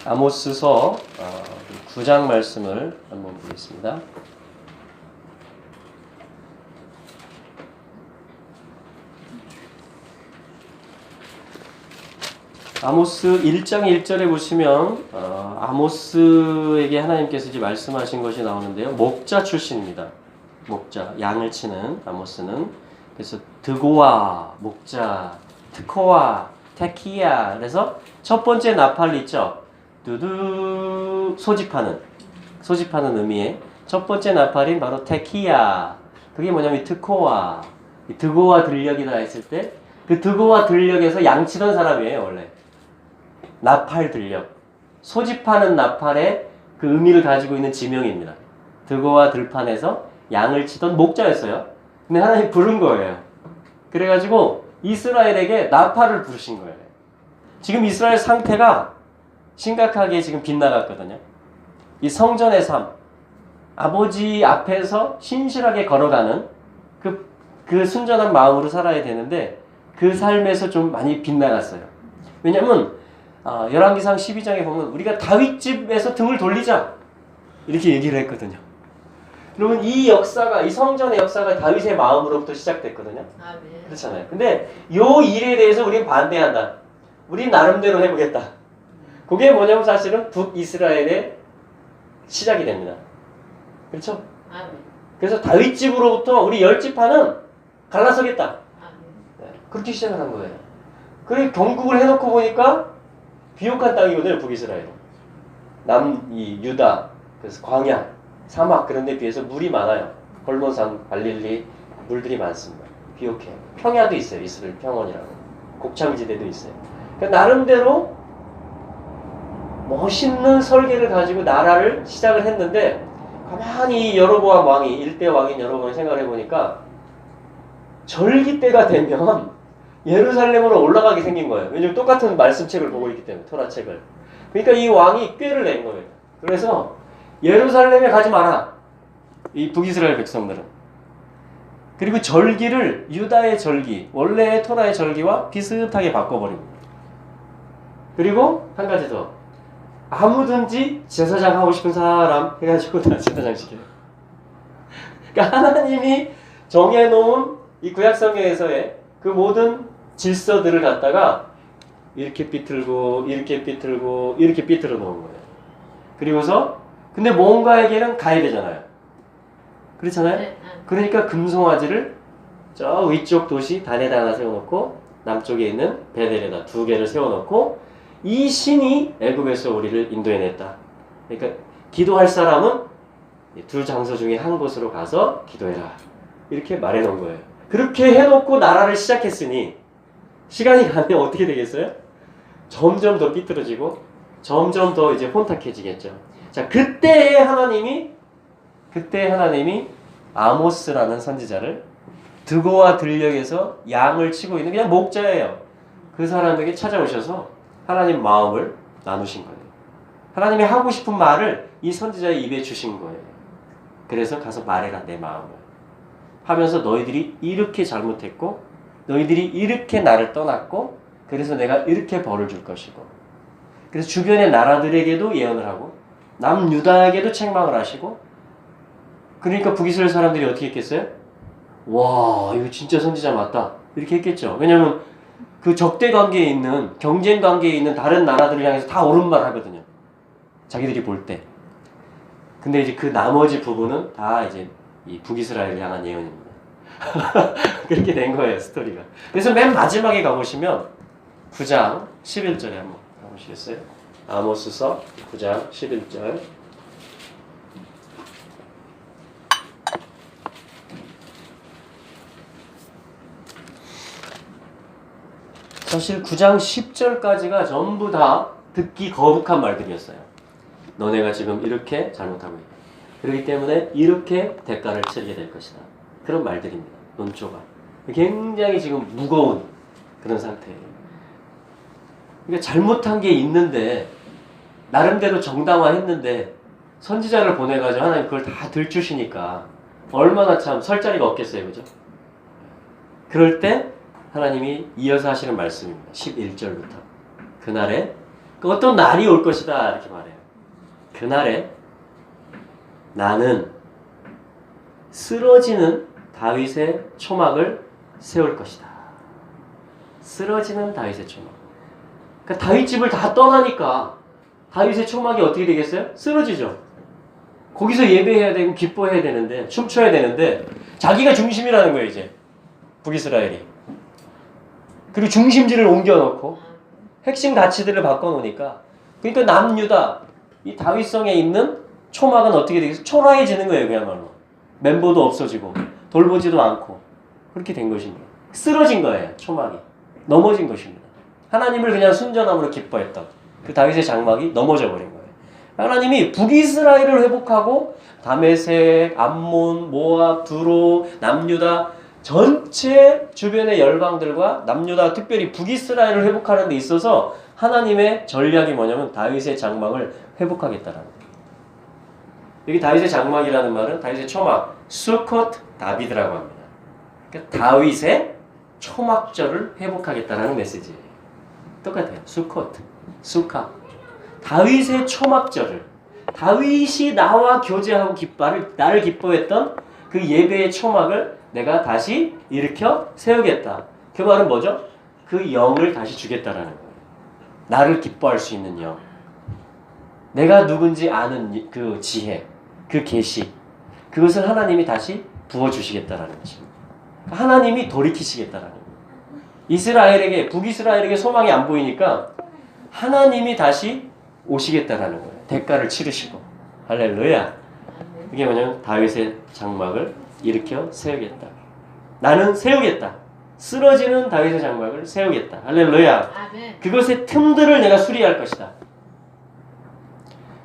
아모스서 9장 말씀을 한번 보겠습니다. 아모스 1장 1절에 보시면 아모스에게 하나님께서 이제 말씀하신 것이 나오는데요. 목자 출신입니다. 목자, 양을 치는 아모스는. 그래서 드고와, 목자, 트코와, 테키야. 그래서 첫 번째 나팔 있죠. 두두 소집하는 의미의 첫 번째 나팔인 바로 테키야. 그게 뭐냐면 트코와, 드고와 들녘이다 했을 때 그 드고와 들녘에서 양치던 사람이에요. 원래 나팔 들녘, 소집하는 나팔의 그 의미를 가지고 있는 지명입니다. 드고와 들판에서 양을 치던 목자였어요. 근데 하나님 부른 거예요. 그래가지고 이스라엘에게 나팔을 부르신 거예요. 지금 이스라엘 상태가 심각하게 지금 빗나갔거든요. 이 성전의 삶, 아버지 앞에서 신실하게 걸어가는 그 순전한 마음으로 살아야 되는데 그 삶에서 좀 많이 빗나갔어요. 왜냐면 열왕기상 12장에 보면 우리가 다윗집에서 등을 돌리자 이렇게 얘기를 했거든요. 여러분, 이 역사가, 이 성전의 역사가 다윗의 마음으로부터 시작됐거든요. 아멘. 그렇잖아요. 근데 요 일에 대해서 우리는 반대한다. 우린 나름대로 해보겠다. 그게 뭐냐면 사실은 북이스라엘의 시작이 됩니다. 그렇죠? 아멘. 그래서 다윗집으로부터 우리 열지파는 갈라서겠다. 아멘. 그렇게 시작을 한 거예요. 그 경국을 해놓고 보니까 비옥한 땅이거든요. 북이스라엘은. 이 유다, 그래서 광야, 사막 그런 데 비해서 물이 많아요. 헐몬산, 갈릴리 물들이 많습니다. 비옥해요. 평야도 있어요. 이스라엘 평원이라고. 곡창지대도 있어요. 그러니까 나름대로 멋있는 설계를 가지고 나라를 시작을 했는데 가만히 여로보암 왕이, 일대 왕인 여로보암이 생각을 해보니까 절기 때가 되면 예루살렘으로 올라가게 생긴 거예요. 왜냐면 똑같은 말씀책을 보고 있기 때문에, 토라책을. 그러니까 이 왕이 꾀를 낸 거예요. 그래서 예루살렘에 가지 마라. 이 북이스라엘 백성들은. 그리고 절기를 유다의 절기, 원래의 토라의 절기와 비슷하게 바꿔버립니다. 그리고 한 가지 더. 아무든지 제사장 하고 싶은 사람 해가지고 다 제사장 시켜요. 그러니까 하나님이 정해놓은 이 구약성경에서의 그 모든 질서들을 갖다가 이렇게 삐뚤고 이렇게 삐뚤고 이렇게 삐뚤어 놓은 거예요. 그리고서 근데 뭔가에게는 가야 되잖아요. 그렇잖아요? 네. 그러니까 금송아지를 저 위쪽 도시 단에다 하나 세워놓고 남쪽에 있는 베델에다 2개를 세워놓고 이 신이 애굽에서 우리를 인도해냈다. 그러니까 기도할 사람은 두 장소 중에 한 곳으로 가서 기도해라. 이렇게 말해놓은 거예요. 그렇게 해놓고 나라를 시작했으니 시간이 가면 어떻게 되겠어요? 점점 더 삐뚤어지고 점점 더 이제 혼탁해지겠죠. 자, 그때 하나님이 아모스라는 선지자를 드고와 들녘에서 양을 치고 있는 그냥 목자예요. 그 사람에게 찾아오셔서 하나님 마음을 나누신 거예요. 하나님이 하고 싶은 말을 이 선지자의 입에 주신 거예요. 그래서 가서 말해라 내 마음을 하면서 너희들이 이렇게 잘못했고 너희들이 이렇게 나를 떠났고 그래서 내가 이렇게 벌을 줄 것이고 그래서 주변의 나라들에게도 예언을 하고 남유다에게도 책망을 하시고 그러니까 북이스라엘 사람들이 어떻게 했겠어요? 와 이거 진짜 선지자 맞다 이렇게 했겠죠. 왜냐면 그 적대 관계에 있는 경쟁 관계에 있는 다른 나라들을 향해서 다 옳은 말 하거든요. 자기들이 볼 때. 근데 이제 그 나머지 부분은 다 이제 이 북이스라엘을 향한 예언입니다. 그렇게 된 거예요 스토리가. 그래서 맨 마지막에 가보시면 9장 11절에 한번 가보시겠어요? 아모스서 9장 11절. 사실 9장 10절까지가 전부 다 듣기 거북한 말들이었어요. 너네가 지금 이렇게 잘못하고 있다. 그렇기 때문에 이렇게 대가를 치르게 될 것이다. 그런 말들입니다. 논조가. 굉장히 지금 무거운 그런 상태예요. 그러니까 잘못한 게 있는데 나름대로 정당화했는데 선지자를 보내가지고 하나님 그걸 다 들추시니까 얼마나 참 설 자리가 없겠어요. 그죠? 그럴 때 하나님이 이어서 하시는 말씀입니다. 11절부터. 그날에 어떤 날이 올 것이다 이렇게 말해요. 그날에 나는 쓰러지는 다윗의 초막을 세울 것이다. 쓰러지는 다윗의 초막. 그러니까 다윗 집을 다 떠나니까 다윗의 초막이 어떻게 되겠어요? 쓰러지죠. 거기서 예배해야 되고 기뻐해야 되는데 춤춰야 되는데 자기가 중심이라는 거예요 이제 북이스라엘이. 그리고 중심지를 옮겨놓고 핵심 가치들을 바꿔놓으니까 그러니까 남유다 이 다윗성에 있는 초막은 어떻게 되겠어요? 초라해지는 거예요 그야말로. 멤버도 없어지고 돌보지도 않고 그렇게 된 것입니다. 쓰러진 거예요 초막이. 넘어진 것입니다. 하나님을 그냥 순전함으로 기뻐했던 그 다윗의 장막이 넘어져 버린 거예요. 하나님이 북이스라엘을 회복하고 다메섹, 암몬, 모압, 두로, 남유다 전체 주변의 열방들과 남유다 특별히 북이스라엘을 회복하는 데 있어서 하나님의 전략이 뭐냐면 다윗의 장막을 회복하겠다라는 거예요. 여기 다윗의 장막이라는 말은 다윗의 초막, 수콧 다비드라고 합니다. 그러니까 다윗의 초막절을 회복하겠다라는 메시지예요. 똑같아요. 수콧, 수카. 다윗의 초막절을 다윗이 나와 교제하고 나를 기뻐했던 그 예배의 초막을 내가 다시 일으켜 세우겠다. 그 말은 뭐죠? 그 영을 다시 주겠다라는 거예요. 나를 기뻐할 수 있는 영. 내가 누군지 아는 그 지혜, 그 계시. 그것을 하나님이 다시 부어주시겠다라는 것입니다. 하나님이 돌이키시겠다라는 거예요. 이스라엘에게, 북이스라엘에게 소망이 안 보이니까 하나님이 다시 오시겠다라는 거예요. 대가를 치르시고. 할렐루야. 이게 뭐냐면 다윗의 장막을 일으켜 세우겠다. 나는 세우겠다. 쓰러지는 다윗의 장막을 세우겠다. 할렐루야. 아멘. 그것의 틈들을 내가 수리할 것이다.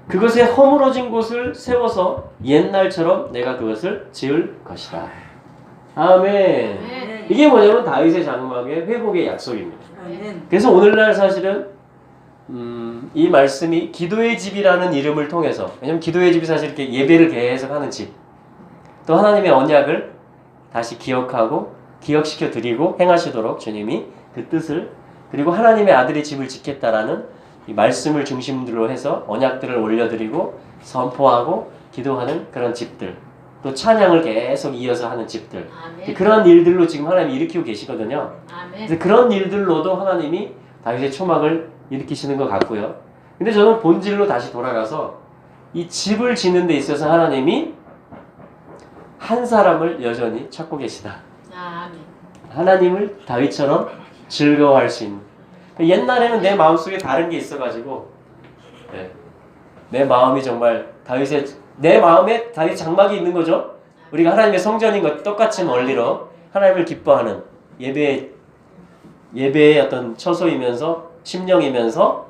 그것의 허물어진 곳을 세워서 옛날처럼 내가 그것을 지을 것이다. 아멘. 아멘. 이게 뭐냐면 다윗의 장막의 회복의 약속입니다. 아멘. 그래서 오늘날 사실은 이 말씀이 기도의 집이라는 이름을 통해서, 왜냐면 기도의 집이 사실 이렇게 예배를 계속 하는 집, 또 하나님의 언약을 다시 기억하고 기억시켜 드리고 행하시도록 주님이 그 뜻을, 그리고 하나님의 아들의 집을 짓겠다라는 이 말씀을 중심으로 해서 언약들을 올려드리고 선포하고 기도하는 그런 집들, 또 찬양을 계속 이어서 하는 집들, 아멘. 그런 일들로 지금 하나님이 일으키고 계시거든요. 아멘. 그래서 그런 일들로도 하나님이 다윗의 초막을 일으키시는 것 같고요. 근데 저는 본질로 다시 돌아가서 이 집을 짓는 데 있어서 하나님이 한 사람을 여전히 찾고 계시다. 아멘. 하나님을 다윗처럼 즐거워할 수 있는. 옛날에는 내 마음속에 다른 게 있어가지고, 내 마음이 정말 내 마음에 다윗 장막이 있는 거죠. 우리가 하나님의 성전인 것 똑같은 원리로 하나님을 기뻐하는 예배의 어떤 처소이면서 심령이면서